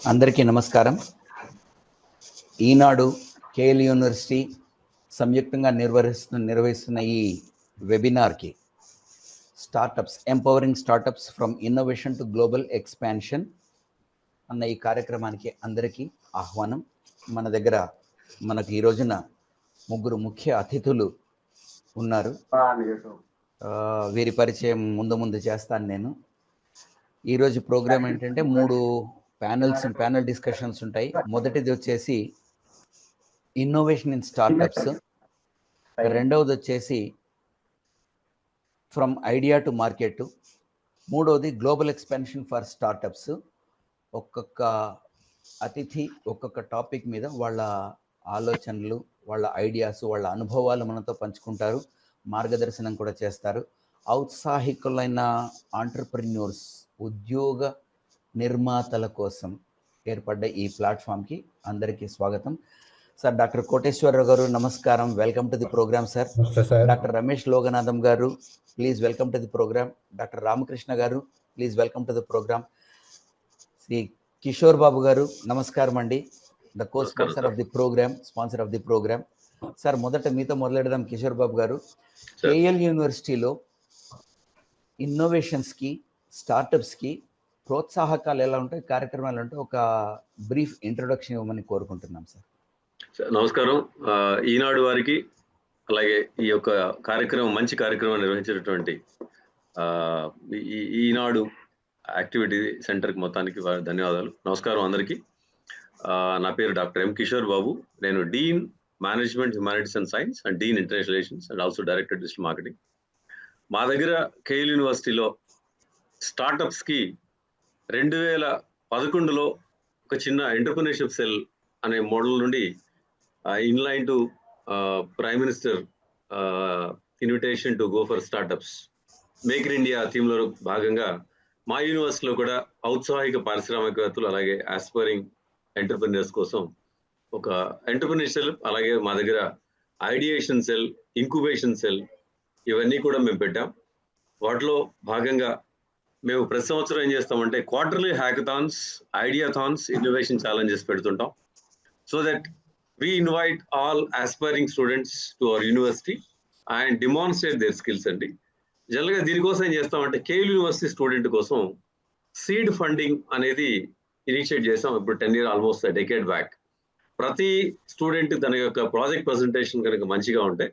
అందరికీ నమస్కారం. ఈనాడు KL university సంయుక్తంగా నిర్వహిస్తున్న ఈ వెబినార్కి startups empowering startups from innovation to global expansion అన్న ఈ కార్యక్రమానికి అందరికీ ఆహ్వానం. మన దగ్గర మనకు ఈ రోజున ముగ్గురు ముఖ్య అతిథులు ఉన్నారు. వీరి పరిచయం ముందు చేస్తాను నేను. ఈరోజు ప్రోగ్రామ్ ఏంటంటే 3 ప్యానల్ డిస్కషన్స్ ఉంటాయి. మొదటిది వచ్చేసి ఇన్నోవేషన్ ఇన్ స్టార్టప్స్, రెండవది వచ్చేసి ఫ్రమ్ ఐడియా టు మార్కెట్, మూడవది గ్లోబల్ ఎక్స్పాన్షన్ ఫర్ స్టార్టప్స్. ఒక్కొక్క అతిథి ఒక్కొక్క టాపిక్ మీద వాళ్ళ ఆలోచనలు, వాళ్ళ ఐడియాస్, వాళ్ళ అనుభవాలు మనతో పంచుకుంటారు, మార్గదర్శనం కూడా చేస్తారు. ఔత్సాహికులైన ఆంటర్ప్రెన్యూర్స్, ఉద్యోగ నిర్మాతల కోసం ఏర్పడ్డ ఈ ప్లాట్ఫామ్కి అందరికీ స్వాగతం. సార్ డాక్టర్ కోటేశ్వరరావు గారు నమస్కారం, welcome to the programme sir. Doctor Ramesh Loganatham గారు please welcome to the programme. Doctor Ramakrishna గారు please welcome to the programme. Shri Kishore Babu గారు నమస్కారం అండి, the co sponsor of the programme. Sir మొదట మీతో మొదలెడదాం. కిషోర్ బాబు గారు, కేఎల్ యూనివర్సిటీలో ఇన్నోవేషన్స్కి, స్టార్టప్స్కి ప్రోత్సాహకాలు ఎలా ఉంటాయి, కార్యక్రమాలు ఉంటాయి, ఒక బ్రీఫ్ ఇంట్రొడక్షన్ ఇవ్వమని కోరుకుంటున్నాం సార్. నమస్కారం. ఈనాడు వారికి, అలాగే ఈ యొక్క కార్యక్రమం, మంచి కార్యక్రమం నిర్వహించినటువంటి ఈనాడు యాక్టివిటీ సెంటర్కి మొత్తానికి ధన్యవాదాలు. నమస్కారం అందరికీ. నా పేరు డాక్టర్ ఎం కిషోర్ బాబు. నేను dean management humanities and science and dean international relations and also director digital marketing. మా దగ్గర కేఎల్ యూనివర్సిటీలో స్టార్టప్స్కి 2011లో ఒక చిన్న ఎంటర్‌ప్రెన్యూర్‌షిప్ సెల్ అనే మోడల్ నుండి inline to prime minister invitation to go for startups, make in India థీమ్లో భాగంగా మా యూనివర్సిటీలో కూడా ఔత్సాహిక పారిశ్రామికవేత్తలు, అలాగే ఆస్పైరింగ్ ఎంటర్‌ప్రెన్యూర్స్ కోసం ఒక ఎంటర్‌ప్రెన్యూర్ సెల్, అలాగే మా దగ్గర ఐడియేషన్ సెల్, ఇంక్యుబేషన్ సెల్, ఇవన్నీ కూడా మేము పెట్టాం. వాటిలో భాగంగా మేము ప్రతి సంవత్సరం ఏం చేస్తామంటే quarterly hackathons, ideathons, innovation challenges పెడుతుంటాం. So that we invite all aspiring students to our university and demonstrate their skills అండి. జనరల్గా దీనికోసం ఏం చేస్తామంటే కేఎల్ యూనివర్సిటీ స్టూడెంట్ కోసం సీడ్ ఫండింగ్ అనేది ఇనిషియేట్ చేసాం. ఇప్పుడు 10 years ఆల్మోస్ట్ డెకేడ్ బ్యాక్. ప్రతి స్టూడెంట్ తన యొక్క ప్రాజెక్ట్ ప్రజెంటేషన్ కనుక మంచిగా ఉంటే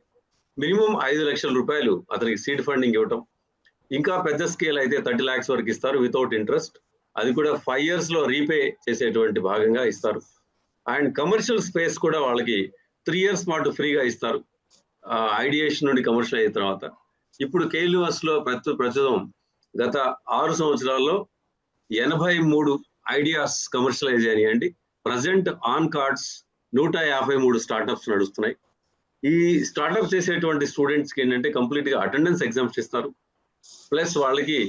మినిమం 5 లక్షల రూపాయలు అతనికి సీడ్ ఫండింగ్ ఇవ్వటం. ఇంకా పెద్ద స్కేల్ అయితే 30 lakhs వరకు ఇస్తారు వితౌట్ ఇంట్రెస్ట్. అది కూడా 5 years రీపే చేసేటువంటి భాగంగా ఇస్తారు. అండ్ కమర్షియల్ స్పేస్ కూడా వాళ్ళకి 3 years పాటు ఫ్రీగా ఇస్తారు ఐడియేషన్ నుండి కమర్షియల్ అయిన తర్వాత. ఇప్పుడు కేఎల్ యూనివర్సిటీలో ప్రస్తుతం గత 6 సంవత్సరాల్లో 83 ఐడియాస్ కమర్షియలైజ్ అయ్యాయండి. ప్రజెంట్ ఆన్ కార్డ్స్ 153 స్టార్టప్స్ నడుస్తున్నాయి. ఈ స్టార్టప్ చేసేటువంటి స్టూడెంట్స్కి ఏంటంటే కంప్లీట్గా అటెండెన్స్ ఎగ్జామ్స్ ఇస్తారు, ప్లస్ వాళ్ళకి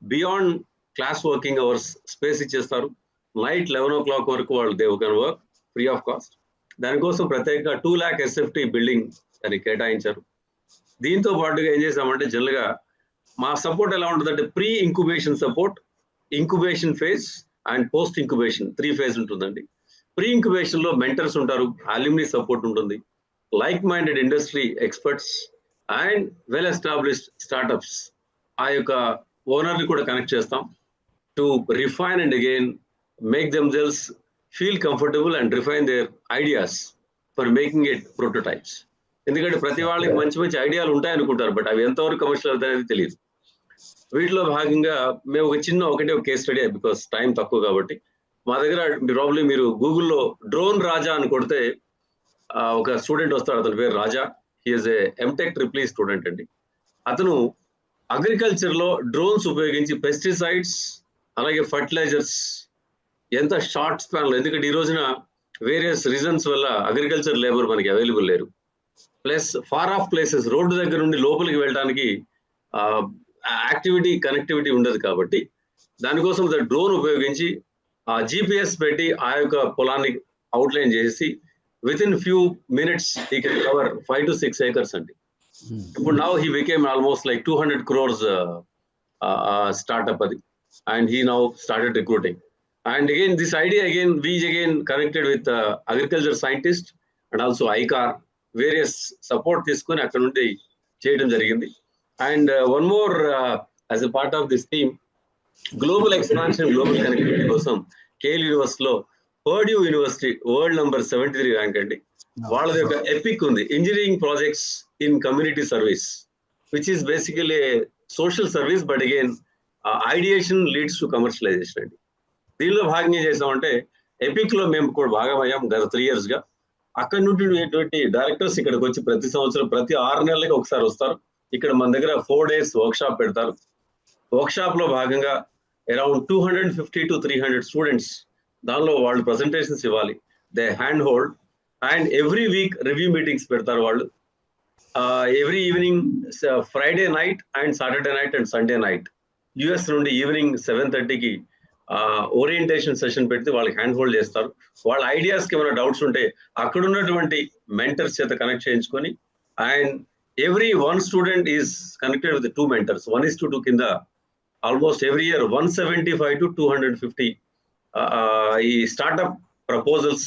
beyond class working hours space ఇచ్చేస్తారు. నైట్ 11 o'clock వరకు వాళ్ళు they can work free of cost. దానికోసం ప్రత్యేకంగా 2 lakh SFT బిల్డింగ్ దానికి కేటాయించారు. దీంతో పాటుగా ఏం చేసామంటే జనరల్గా మా సపోర్ట్ ఎలా ఉంటుందంటే pre incubation support, incubation phase and post incubation 3 phase ఉంటుందండి. ప్రీ ఇంక్యుబేషన్లో మెంటర్స్ ఉంటారు, అల్యూమినీ సపోర్ట్ ఉంటుంది, like minded industry experts and well established startups. ఆ యొక్క ఓనర్ని కూడా కనెక్ట్ చేస్తాం to refine and again make themselves feel comfortable and refine their ideas for making it prototypes. ఎందుకంటే ప్రతి వాళ్ళకి మంచి మంచి ఐడియాలు ఉంటాయనుకుంటారు, బట్ అవి ఎంతవరకు కమర్షియల్ అవుతాయనేది తెలియదు. వీటిలో భాగంగా మేము ఒకటే ఒక కేస్ స్టడీ, బికాస్ టైం తక్కువ కాబట్టి. మా దగ్గర ప్రాబ్లీ మీరు గూగుల్లో డ్రోన్ రాజా అని కొడితే ఒక స్టూడెంట్ వస్తాడు, అతని పేరు Raja. He's a MTech triple student అండి. అతను అగ్రికల్చర్లో డ్రోన్స్ ఉపయోగించి పెస్టిసైడ్స్, అలాగే ఫర్టిలైజర్స్ ఎంత షార్ట్ స్పాన్లో, ఎందుకంటే ఈ రోజున వేరియస్ రీజన్స్ వల్ల అగ్రికల్చర్ లేబర్ మనకి అవైలబుల్ లేరు, plus far off places, road దగ్గర నుండి లోపలికి వెళ్ళడానికి కనెక్టివిటీ ఉండదు. కాబట్టి దానికోసం డ్రోన్ ఉపయోగించి GPS పెట్టి ఆ యొక్క పొలాన్ని అవుట్లైన్ చేసి within few minutes he can cover 5 to 6 acres అండి. ఇప్పుడు now he became almost like 200 crores startup అది, and he now started recruiting. And again, this idea again, we again connected with agriculture scientist and also ICAR, various support తీసుకొని అక్కడ నుండి చేయడం జరిగింది. And one more as a part of this team, global expansion, global connectivity కోసం KL యూనివర్సిటీలో Purdue university world number 73 rank అండి. వాళ్ళది ఒక ఎపిక్ ఉంది, engineering projects in community service, which is basically social service, but again ideation leads to commercialisation అండి. దీనిలో భాగంగా ఏం చేసామంటే, ఎపిక్ లో మేము కూడా భాగమయ్యాం గత 3 years గా. అక్కడ నుండి డైరెక్టర్స్ ఇక్కడికి వచ్చి ప్రతి సంవత్సరం ప్రతి 6 నెలలకి ఒకసారి వస్తారు. ఇక్కడ మన దగ్గర 4 days వర్క్ షాప్ పెడతారు. వర్క్ షాప్ లో భాగంగా అరౌండ్ 250 to 300 స్టూడెంట్స్ దానిలో వాళ్ళు ప్రజెంటేషన్స్ ఇవ్వాలి. They hand hold and every week review meetings పెడతారు వాళ్ళు. Every evening Friday night and Saturday night and Sunday night US నుండి ఈవినింగ్ 7:30కి ఓరియంటేషన్ సెషన్ పెడితే వాళ్ళకి హ్యాండ్ హోల్డ్ చేస్తారు. వాళ్ళ ఐడియాస్కి ఏమైనా డౌట్స్ ఉంటే అక్కడ ఉన్నటువంటి మెంటర్స్ చేత కనెక్ట్ చేయించుకొని, and every 1 student is connected with 2 mentors, 1:2 కింద ఆల్మోస్ట్ ఎవ్రీ ఇయర్ 175 to 250 ఈ startup proposals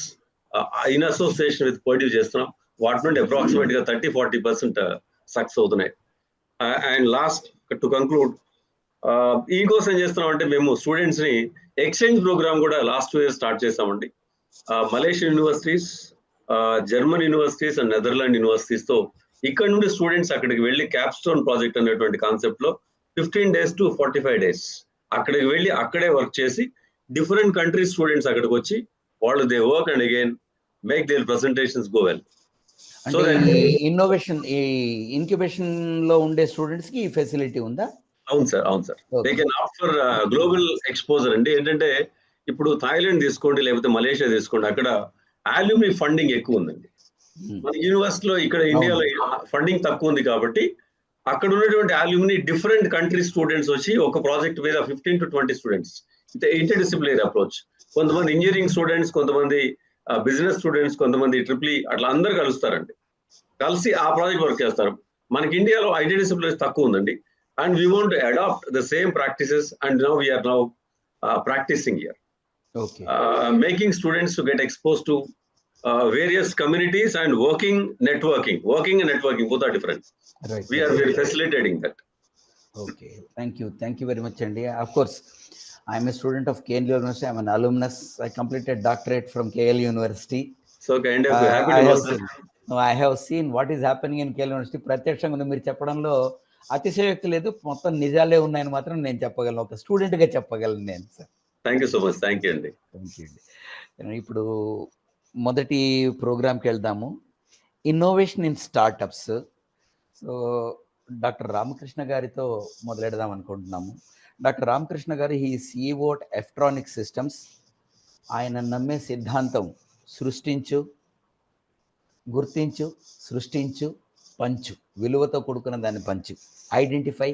in association with Purdue చేస్తున్నాం. వాటి నుండి అప్రాక్సిమేట్ గా 30-40% సక్సెస్ అవుతున్నాయి. అండ్ లాస్ట్ టు కంక్లూడ్, ఈ కోసం చేస్తున్నాం అంటే, మేము స్టూడెంట్స్ ని ఎక్స్చేంజ్ ప్రోగ్రామ్ కూడా లాస్ట్ 2 years స్టార్ట్ చేసామండి. Malaysian universities, German universities and Netherland universities తో ఇక్కడ నుండి స్టూడెంట్స్ అక్కడికి వెళ్ళి క్యాప్స్టోన్ ప్రాజెక్ట్ అనేటువంటి కాన్సెప్ట్ లో 15 days to 45 days అక్కడికి వెళ్ళి అక్కడే వర్క్ చేసి డిఫరెంట్ కంట్రీస్ స్టూడెంట్స్ అక్కడికి వచ్చి వాళ్ళు they work and again make their presentations go well. So innovation ఈ ఇంక్యుబేషన్ లో ఉండే స్టూడెంట్స్ కి ఈ ఫెసిలిటీ ఉందా? అవును సార్, అవును sir. They can offer global exposure అండి. ఏంటంటే ఇప్పుడు థాయిలాండ్ తీసుకోండి, లేకపోతే మలేషియా తీసుకోండి, అక్కడ అల్యూమినీ ఫండింగ్ ఎక్కువ ఉందండి. మన యూనివర్సిటీలో ఇక్కడ ఇండియాలో ఫండింగ్ తక్కువ ఉంది కాబట్టి అక్కడ ఉన్నటువంటి అల్యూమినీ డిఫరెంట్ కంట్రీ స్టూడెంట్స్ వచ్చి ఒక ప్రాజెక్ట్ మీద 15 to 20 students, inter disciplinary approach, కొంతమంది ఇంజనీరింగ్ స్టూడెంట్స్, కొంతమంది బిజినెస్ స్టూడెంట్స్, కొంతమంది ట్రిపుల్ అట్లా అందరు కలుస్తారండి. కలిసి ఆ ప్రాజెక్ట్ వర్క్ చేస్తారు. మనకి ఇండియాలో ఐటీ డిసిప్లినరీ తక్కువ ఉందండి. And we want to adopt the same practices, and now we are now practicing here. Okay. Making students to get exposed to various communities and working and networking both are different. Right. We are facilitating that. Okay, thank you very much, Andy. Of course, I am a student of KL University. I am an alumnus. I completed doctorate from KL University. So kind of happy to know, sir. I have seen what is happening in KL University. ప్రత్యక్షంగా మీరు చెప్పడంలో అతిశయోక్తి లేదు, మొత్తం నిజాలే ఉన్నాయని మాత్రం నేను చెప్పగలను, ఒక స్టూడెంట్ గా చెప్పగలను నేను. Sir, thank you so much. Thank you అండి. ఇప్పుడు మొదటి ప్రోగ్రామ్కి వెళ్దాము, innovation in startups. So doctor Ramakrishna గారితో మొదలెడదాం అనుకుంటున్నాము. డాక్టర్ రామకృష్ణ గారు ఈ CEO ఎఫ్ట్రానిక్ సిస్టమ్స్. ఆయన నమ్మే సిద్ధాంతం సృష్టించు, గుర్తించు, సృష్టించు, పంచు, విలువతో కూడుకున్న దాన్ని పంచు, identify,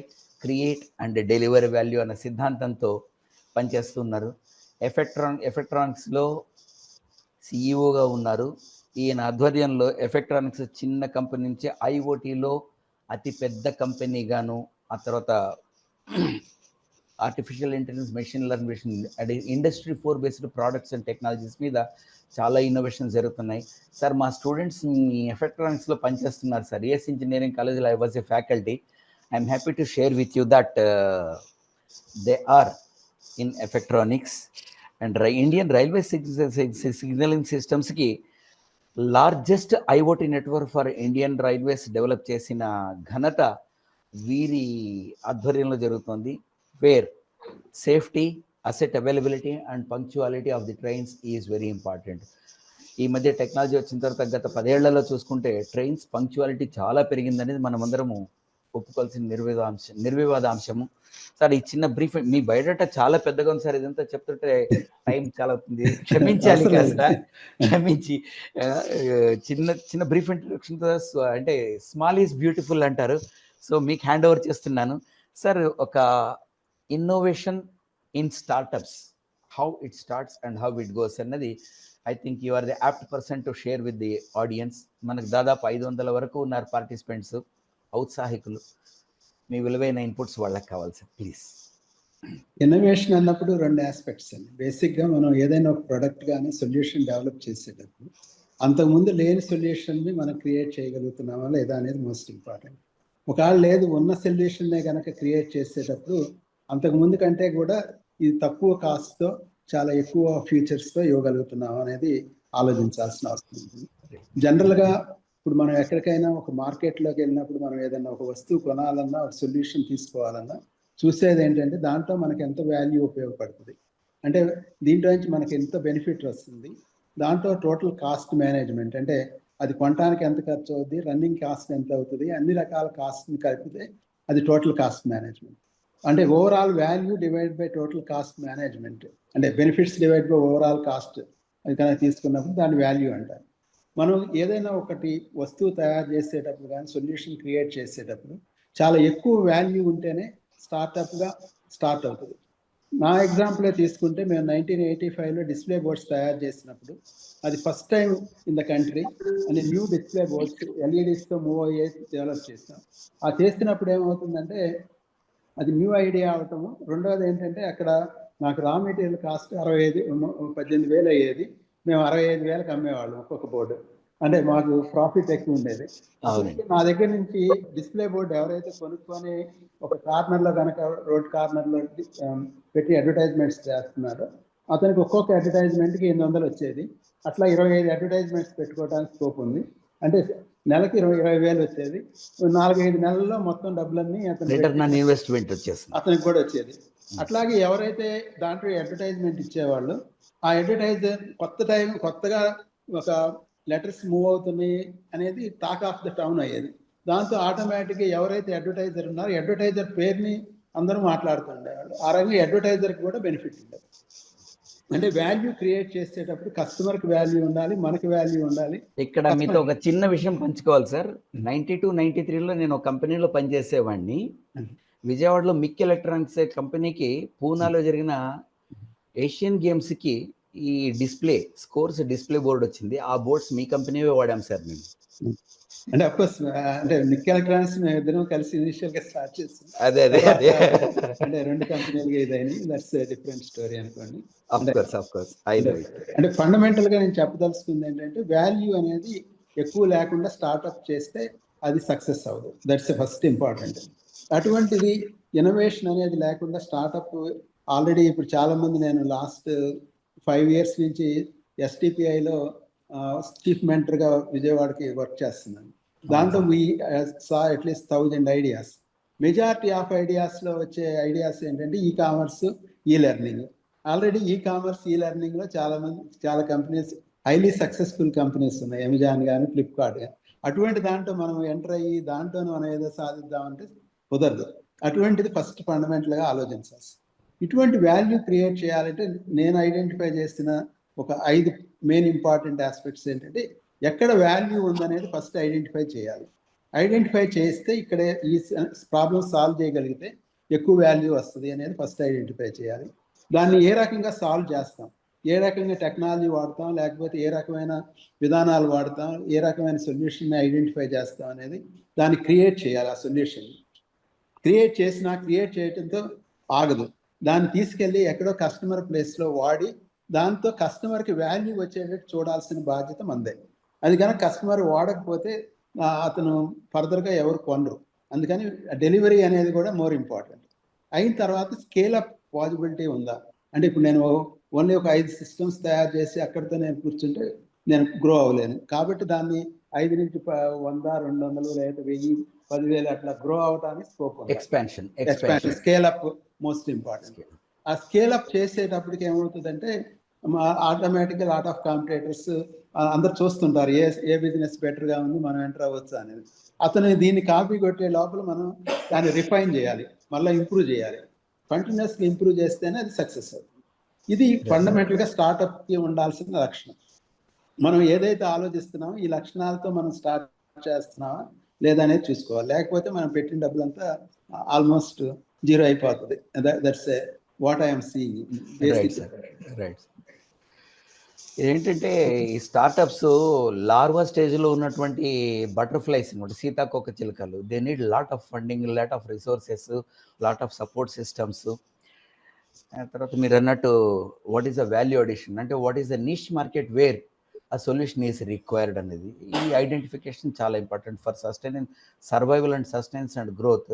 create and delivery value అన్న సిద్ధాంతంతో పనిచేస్తున్నారు. ఎఫెక్ట్రానిక్స్లో సిఇఓగా ఉన్నారు. ఈయన ఆధ్వర్యంలో ఎఫెక్ట్రానిక్స్ చిన్న కంపెనీ నుంచి IoTలో అతి పెద్ద కంపెనీగాను, ఆ తర్వాత artificial intelligence, machine learning, industry 4 based products and technologies మీద చాలా ఇన్నోవేషన్స్ జరుగుతున్నాయి. సార్, మా స్టూడెంట్స్ మీ ఎఫెక్ట్రానిక్స్లో పనిచేస్తున్నారు సార్. ES ఇంజనీరింగ్ కాలేజ్లో I was a faculty. I'm happy to share with you that they are in electronics. And Indian Railway signaling systems ki largest IoT network for Indian Railways develop చేసిన ఘనత వీరి ఆధ్వర్యంలో జరుగుతుంది. Where safety, asset availability and punctuality of the trains is very important. ఈ మధ్య technology వచ్చిన తర్వాత గత 10 ఏళ్లలో చూసుకుంటే ట్రైన్స్ పంక్చువాలిటీ చాలా పెరిగిందనేది మనమందరము ఒప్పుకోవాల్సిన నిర్వివాదాంశము. సార్, ఈ చిన్న బ్రీఫ్, మీ బయోడేటా చాలా పెద్దగా ఉంది సార్, ఇదంతా చెప్తుంటే టైం చాలా అవుతుంది, క్షమించాలి కాస్త, క్షమించి. చిన్న బ్రీఫ్ ఇంట్రొడక్షన్, అంటే స్మాల్ ఈజ్ బ్యూటిఫుల్ అంటారు. సో మీకు హ్యాండ్ ఓవర్ చేస్తున్నాను సార్. ఒక innovation in startups, how it starts and how it goes అన్నది I think you are the apt person to share with the audience. మనకు దాదాపు 500 వరకు ఉన్నారు పార్టిసిపెంట్స్, ఔత్సాహికులు. మీ విలువైన ఇన్పుట్స్ వాళ్ళకి కావాలి సార్, ప్లీజ్. ఇన్నోవేషన్ అన్నప్పుడు 2 ఆస్పెక్ట్స్ అండి. బేసిక్గా మనం ఏదైనా ఒక ప్రొడక్ట్ కానీ సొల్యూషన్ డెవలప్ చేసేటప్పుడు అంతకుముందు లేని సొల్యూషన్ని మనం క్రియేట్ చేయగలుగుతున్నామా లేదా అనేది మోస్ట్ ఇంపార్టెంట్. ఒకవేళ లేదు ఉన్న సొల్యూషన్నే కనుక క్రియేట్ చేసేటప్పుడు అంతకుముందు కంటే కూడా ఇది తక్కువ కాస్ట్తో చాలా ఎక్కువ ఫీచర్స్తో ఇవ్వగలుగుతున్నామా అనేది ఆలోచించాల్సిన అవసరం ఉంటుంది. జనరల్గా ఇప్పుడు మనం ఎక్కడికైనా ఒక మార్కెట్లోకి వెళ్ళినప్పుడు మనం ఏదైనా ఒక వస్తువు కొనాలన్నా ఒక సొల్యూషన్ తీసుకోవాలన్నా చూసేది ఏంటంటే దాంట్లో మనకి ఎంత వాల్యూ ఉపయోగపడుతుంది, అంటే దీంట్లో నుంచి మనకి ఎంత బెనిఫిట్ వస్తుంది, దాంట్లో టోటల్ కాస్ట్ మేనేజ్మెంట్ అంటే అది కొనడానికి ఎంత ఖర్చు అవుతుంది, రన్నింగ్ కాస్ట్ ఎంత అవుతుంది, అన్ని రకాల కాస్ట్ని కలిపితే అది టోటల్ కాస్ట్ మేనేజ్మెంట్. అంటే overall value divide by total cost management, అంటే benefits divide by overall cost అది కనుక తీసుకున్నప్పుడు దాని వాల్యూ అంటారు. మనం ఏదైనా ఒకటి వస్తువు తయారు చేసేటప్పుడు కానీ సొల్యూషన్ క్రియేట్ చేసేటప్పుడు చాలా ఎక్కువ వాల్యూ ఉంటేనే స్టార్టప్గా స్టార్ట్ అవుతుంది. నా ఎగ్జాంపులే తీసుకుంటే మేము 1985లో డిస్ప్లే బోర్డ్స్ తయారు చేసినప్పుడు అది first time in the country అని న్యూ డిస్ప్లే బోర్డ్స్ ఎల్ఈడీస్తో మూవ్ అయ్యే డెవలప్ చేస్తాం. ఆ చేసినప్పుడు ఏమవుతుందంటే అది న్యూ ఐడియా అవటము. రెండోది ఏంటంటే అక్కడ నాకు రా మెటీరియల్ కాస్ట్ 18,000 అయ్యేది, మేము 65,000కి అమ్మేవాళ్ళం ఒక్కొక్క బోర్డు. అంటే మాకు ప్రాఫిట్ ఎక్కువ ఉండేది. నా దగ్గర నుంచి డిస్ప్లే బోర్డు ఎవరైతే కొనుక్కొని ఒక కార్నర్లో కనుక రోడ్ కార్నర్లో పెట్టి అడ్వర్టైజ్మెంట్స్ చేస్తున్నారో అతనికి ఒక్కొక్క అడ్వర్టైజ్మెంట్కి 800 వచ్చేది. అట్లా 25 అడ్వర్టైజ్మెంట్స్ పెట్టుకోవడానికి స్కోప్ ఉంది. అంటే నెలకి 20,000 వచ్చేది. 4-5 నెలల్లో మొత్తం డబ్బులన్నీ ఇన్వెస్ట్మెంట్ వచ్చేస్తుంది, అతనికి కూడా వచ్చేది. అట్లాగే ఎవరైతే దాంట్లో అడ్వర్టైజ్మెంట్ ఇచ్చేవాళ్ళు ఆ అడ్వర్టైజర్ కొత్తగా ఒక లెటర్స్ మూవ్ అవుతున్నాయి అనేది టాక్ ఆఫ్ ద టౌన్ అయ్యేది. దాంతో ఆటోమేటిక్గా ఎవరైతే అడ్వర్టైజర్ ఉన్నారో అడ్వర్టైజర్ పేరుని అందరూ మాట్లాడుతుండేవాళ్ళు. ఆ రకంగా అడ్వర్టైజర్కి కూడా బెనిఫిట్ ఉండేది. అంటే వాల్యూ క్రియేట్ చేసేటప్పుడు కస్టమర్కి వాల్యూ ఉండాలి, మనకి వాల్యూ ఉండాలి. ఇక్కడ మీతో ఒక చిన్న విషయం పంచుకోవాలి సార్. 92-93లో నేను ఒక కంపెనీలో పనిచేసేవాడిని. విజయవాడలో మిక్ ఎలక్ట్రానిక్స్ కంపెనీకి పూనాలో జరిగిన ఏషియన్ గేమ్స్కి ఈ స్కోర్స్ డిస్ప్లే బోర్డు వచ్చింది. ఆ బోర్డ్స్ మీ కంపెనీవే వాడాం సార్ మేము. అంటే అఫ్కోర్స్ అంటే మిక్ ఎలక్ట్రానిక్స్ మేము ఇద్దరం కలిసి ఇనిషియల్గా స్టార్ట్ చేస్తాం. అదే అంటే 2 కంపెనీలుగా ఇదైంది. దట్స్ డిఫరెంట్ స్టోరీ అనుకోండి. అంటే ఫండమెంటల్గా నేను చెప్పదలుచుకుంది ఏంటంటే వాల్యూ అనేది ఎక్కువ లేకుండా స్టార్ట్అప్ చేస్తే అది సక్సెస్ అవ్వదు. That's first important. అటువంటిది ఇన్నోవేషన్ అనేది లేకుండా స్టార్ట్అప్ ఆల్రెడీ ఇప్పుడు చాలామంది నేను లాస్ట్ 5 years నుంచి ఎస్టిపిఐలో చీఫ్ మెంటర్గా విజయవాడకి వర్క్ చేస్తున్నాను. దాంట్లో we saw at least 1000 ideas. Majority of ఐడియాస్లో వచ్చే ఐడియాస్ ఏంటంటే ఈ కామర్స్, ఈ లెర్నింగ్. ఆల్రెడీ ఈ కామర్స్, ఈ లెర్నింగ్లో చాలా కంపెనీస్ హైలీ సక్సెస్ఫుల్ కంపెనీస్ ఉన్నాయి, అమెజాన్ కానీ ఫ్లిప్కార్ట్ కానీ. అటువంటి దాంట్లో మనం ఎంటర్ అయ్యి దాంట్లో మనం ఏదో సాధిద్దామంటే కుదరదు. అటువంటిది ఫస్ట్ ఫండమెంటల్గా ఆలోచించాల్సి. ఇటువంటి వాల్యూ క్రియేట్ చేయాలంటే నేను ఐడెంటిఫై చేసిన ఒక 5 మెయిన్ ఇంపార్టెంట్ ఆస్పెక్ట్స్ ఏంటంటే ఎక్కడ వాల్యూ ఉందనేది ఫస్ట్ ఐడెంటిఫై చేయాలి. ఐడెంటిఫై చేస్తే ఇక్కడ ఈ ప్రాబ్లమ్ సాల్వ్ చేయగలిగితే ఎక్కువ వాల్యూ వస్తుంది అనేది ఫస్ట్ ఐడెంటిఫై చేయాలి. దాన్ని ఏ రకంగా సాల్వ్ చేస్తాం, ఏ రకంగా టెక్నాలజీ వాడతాం, లేకపోతే ఏ రకమైన విధానాలు వాడతాం, ఏ రకమైన సొల్యూషన్ని ఐడెంటిఫై చేస్తాం అనేది దాన్ని క్రియేట్ చేయాలి. ఆ సొల్యూషన్ క్రియేట్ చేయడంతో ఆగదు. దాన్ని తీసుకెళ్ళి ఎక్కడో కస్టమర్ ప్లేస్లో వాడి దాంతో కస్టమర్కి వాల్యూ వచ్చేటట్టు చూడాల్సిన బాధ్యత మనదే. అది కనుక కస్టమర్ వాడకపోతే అతను ఫర్దర్గా ఎవరు కొనరు. అందుకని డెలివరీ అనేది కూడా మోర్ ఇంపార్టెంట్. అయిన తర్వాత స్కేల్ అప్ పాసిబిలిటీ ఉందా అంటే ఇప్పుడు నేను ఓన్లీ ఒక 5 systems తయారు చేసి అక్కడితో నేను కూర్చుంటే నేను గ్రో అవ్వలేను. కాబట్టి దాన్ని 5 నుంచి 100, 200 లేదా 1000, 10,000 అట్లా గ్రో అవడానికి స్కోప్ ఉంది. Expansion, scale up most important. ఆ స్కేల్ అప్ చేసేటప్పటికి ఏమవుతుందంటే ఆటోమేటిక్గా లాట్ ఆఫ్ కాంపిటేటర్స్ అందరు చూస్తుంటారు ఏ బిజినెస్ బెటర్గా ఉంది, మనం ఎంటర్ అవ్వచ్చు అనేది. అతను దీన్ని కాపీ కొట్టే లోపల మనం దాన్ని రిఫైన్ చేయాలి, మళ్ళీ ఇంప్రూవ్ చేయాలి. కంటిన్యూస్గా ఇంప్రూవ్ చేస్తేనే అది సక్సెస్ అవుతుంది. ఇది ఫండమెంటల్గా స్టార్టప్కి ఉండాల్సిన లక్షణం. మనం ఏదైతే ఆలోచిస్తున్నామో ఈ లక్షణాలతో మనం స్టార్ట్ చేస్తున్నామా లేదా అనేది చూసుకోవాలి. లేకపోతే మనం పెట్టిన డబ్బులంతా ఆల్మోస్ట్ జీరో అయిపోతుంది. That's what I'm seeing. Right. ఏంటంటే ఈ స్టార్టప్స్ లార్వా స్టేజ్లో ఉన్నటువంటి బటర్ఫ్లైస్ అనమాట, సీతాకోక చిలుకలు. They need lot of funding, lot of resources, lot of support systems. తర్వాత మీరు అన్నట్టు what is the value addition, అంటే what is the niche market where a solution is required అనేది. ఈ ఐడెంటిఫికేషన్ చాలా important for sustenance, survival and sustains and growth.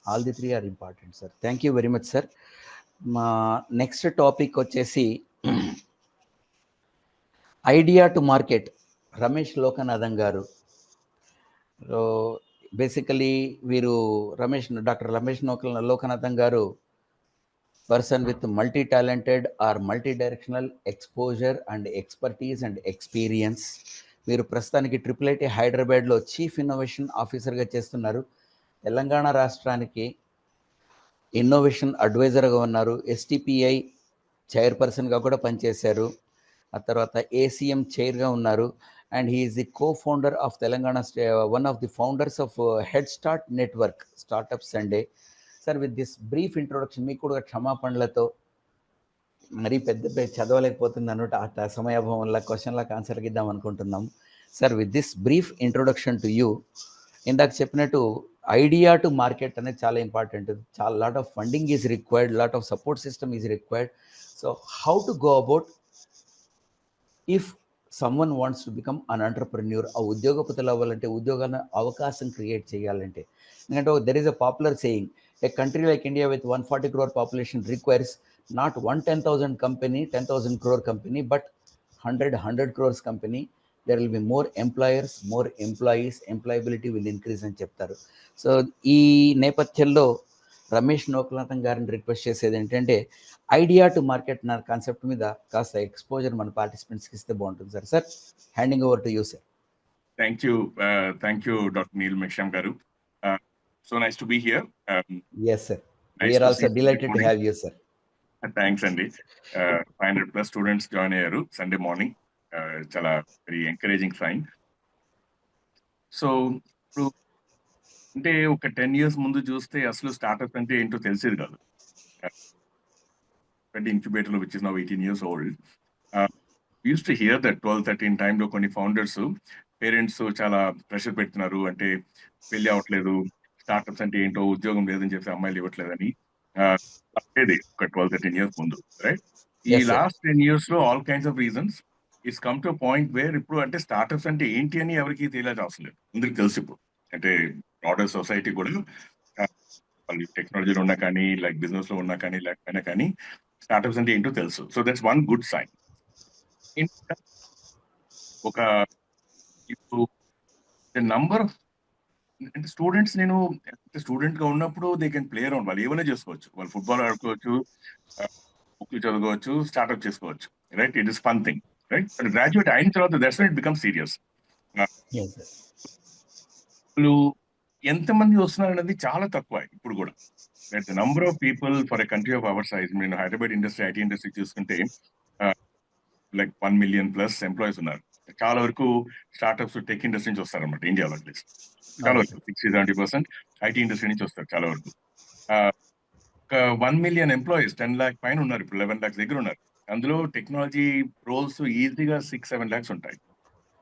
All the three are important sir. Thank you very much sir. మా next topic వచ్చేసి idea to market, Ramesh Lokanathan గారు. So basically వీరు doctor Ramesh Lokanathan గారు person with multi talented are multi directional exposure and expertise and experience. వీరు ప్రస్తుతానికి IIIT హైదరాబాద్లో chief innovation ఆఫీసర్గా చేస్తున్నారు. తెలంగాణ రాష్ట్రానికి ఇన్నోవేషన్ అడ్వైజర్గా ఉన్నారు. STPI చైర్పర్సన్గా కూడా పనిచేశారు. ఆ తర్వాత ACM చైర్గా ఉన్నారు. And he is the co-founder of Telangana, one of the founders of head start network, startup Sunday. Sir with this brief introduction, మీకు కూడా క్షమాపణలతో మరీ పెద్ద చదవలేకపోతుంది అన్నట్టు ఆ సమయాభావం వల్ల క్వశ్చన్లకు ఆన్సర్కి ఇద్దాం అనుకుంటున్నాం. Sir with this brief introduction to you, ఇందాక చెప్పినట్టు ఐడియా టు మార్కెట్ అనేది చాలా ఇంపార్టెంట్. చాలా lot of funding is required, lot of support system is required. So how to go about if someone wants to become an entrepreneur, ఆ ఉద్యోగపతులు అవ్వాలంటే, ఉద్యోగాల అవకాశం create చేయాలంటే. ఎందుకంటే there is a popular saying, A country like India with 140 crore population requires not 10,000 company, 10,000 crore company, but 100 crores company. There will be more employers, more employees, employability will increase అని చెప్తారు. So ఈ నేపథ్యంలో రమేష్ లోకనాథన్ గారిని request చేసేది ఏంటంటే, idea to market నా concept మీద కాస్త ఎక్స్పోజర్ మన పార్టిసిపెంట్స్కి ఇస్తే బాగుంటుంది sir. Sir, handing over to you sir. Thank you doctor Neelamegham గారు. So nice to be here. Yes sir, we're also delighted to have you sir. Thanks అండి. 500+ students join అయ్యారు సండే మార్నింగ్. చాలా very encouraging sign. So ఇప్పుడు అంటే ఒక 10 years ముందు చూస్తే అసలు స్టార్ట్అప్ అంటే ఏంటో తెలిసేది కాదు. Incubator which is now 18 years old. Use to hear that 12-13 టైంలో కొన్ని ఫౌండర్స్ పేరెంట్స్ చాలా ప్రెషర్ పెడుతున్నారు, అంటే పెళ్లి అవ్వట్లేదు, స్టార్ట్అప్స్ అంటే ఏంటో, ఉద్యోగం లేదని చెప్పి అమ్మాయిలు ఇవ్వట్లేదని. అనేది ఒక 12-13 years ముందు, రైట్? ఈ లాస్ట్ 10 years లో all kinds of reasons it's come to point where ఇప్పుడు అంటే స్టార్ట్అప్స్ అంటే ఏంటి అని ఎవరికి తెలియదు అవసరం లేదు, అందరికి తెలుసు ఇప్పుడు. అంటే బ్రాడర్ సొసైటీ కూడా వాళ్ళు టెక్నాలజీలో ఉన్నా కానీ, లైక్ బిజినెస్ లో ఉన్నా కానీ, లేకపోయినా కానీ స్టార్ట్అప్స్ అంటే ఏంటో తెలుసు. So that's one good sign. ఒక ఇప్పుడు నంబర్ ఆఫ్ అంటే స్టూడెంట్స్, నేను స్టూడెంట్ గా ఉన్నప్పుడు దే కెన్ ప్లే అరౌండ్, వాళ్ళు ఏమైనా చేసుకోవచ్చు, వాళ్ళు ఫుట్బాల్ ఆడుకోవచ్చు, బుక్లు చదువుకోవచ్చు, స్టార్ట్అప్ చేసుకోవచ్చు, right? It is fun thing, right? But graduate అయిన తర్వాత that's when it become serious. వాళ్ళు ఎంతమంది వస్తున్నారు అనేది చాలా తక్కువ ఇప్పుడు కూడా. The number of people for a country of our size, నేను హైదరాబాద్ ఇండస్ట్రీ, ఐటీ ఇండస్ట్రీ చూసుకుంటే లైక్ 1 million+ ఎంప్లాయీస్ ఉన్నారు. చాలా వరకు స్టార్ట్అప్స్ టెక్ ఇండస్ట్రీ నుంచి వస్తారన్నమాట ఇండియాలో. అట్లీస్ట్ చాలా వరకు 60-70% ఐటీ ఇండస్ట్రీ నుంచి వస్తారు చాలా వరకు. ఒక 1 million ఎంప్లాయీస్ 10 lakh పైన ఉన్నారు, ఇప్పుడు 11 lakhs దగ్గర ఉన్నారు. అందులో టెక్నాలజీ రోల్స్ ఈజీగా 6-7 lakhs ఉంటాయి.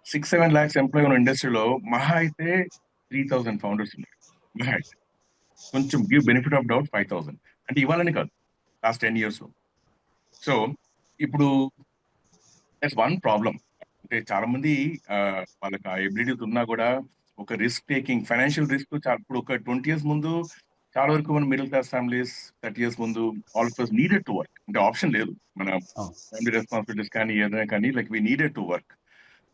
6-7 lakhs ఎంప్లాయీ ఉన్న ఇండస్ట్రీలో మహా అయితే 3,000 ఫౌండర్స్ ఉన్నారు. మహా అయితే కొంచెం గివ్ బెనిఫిట్ ఆఫ్ డౌట్ 5,000, అంటే ఇవ్వాలని కాదు, లాస్ట్ 10 years లో. సో ఇప్పుడు దట్స్ వన్ ప్రాబ్లం. అంటే చాలా మంది వాళ్ళకి ఆ ఎబిలిటీస్ ఉన్నా కూడా ఒక రిస్క్ టేకింగ్, ఫైనాన్షియల్ రిస్క్. ఇప్పుడు ఒక 20 years ముందు చాలా వరకు మన మిడిల్ క్లాస్ ఫ్యామిలీస్ 30 years ముందు all of us needed to work, అంటే ఆప్షన్ లేదు, మన ఫ్యామిలీ రెస్పాన్సిబిలిటీస్ కానీ ఏదైనా కానీ, like we needed to work.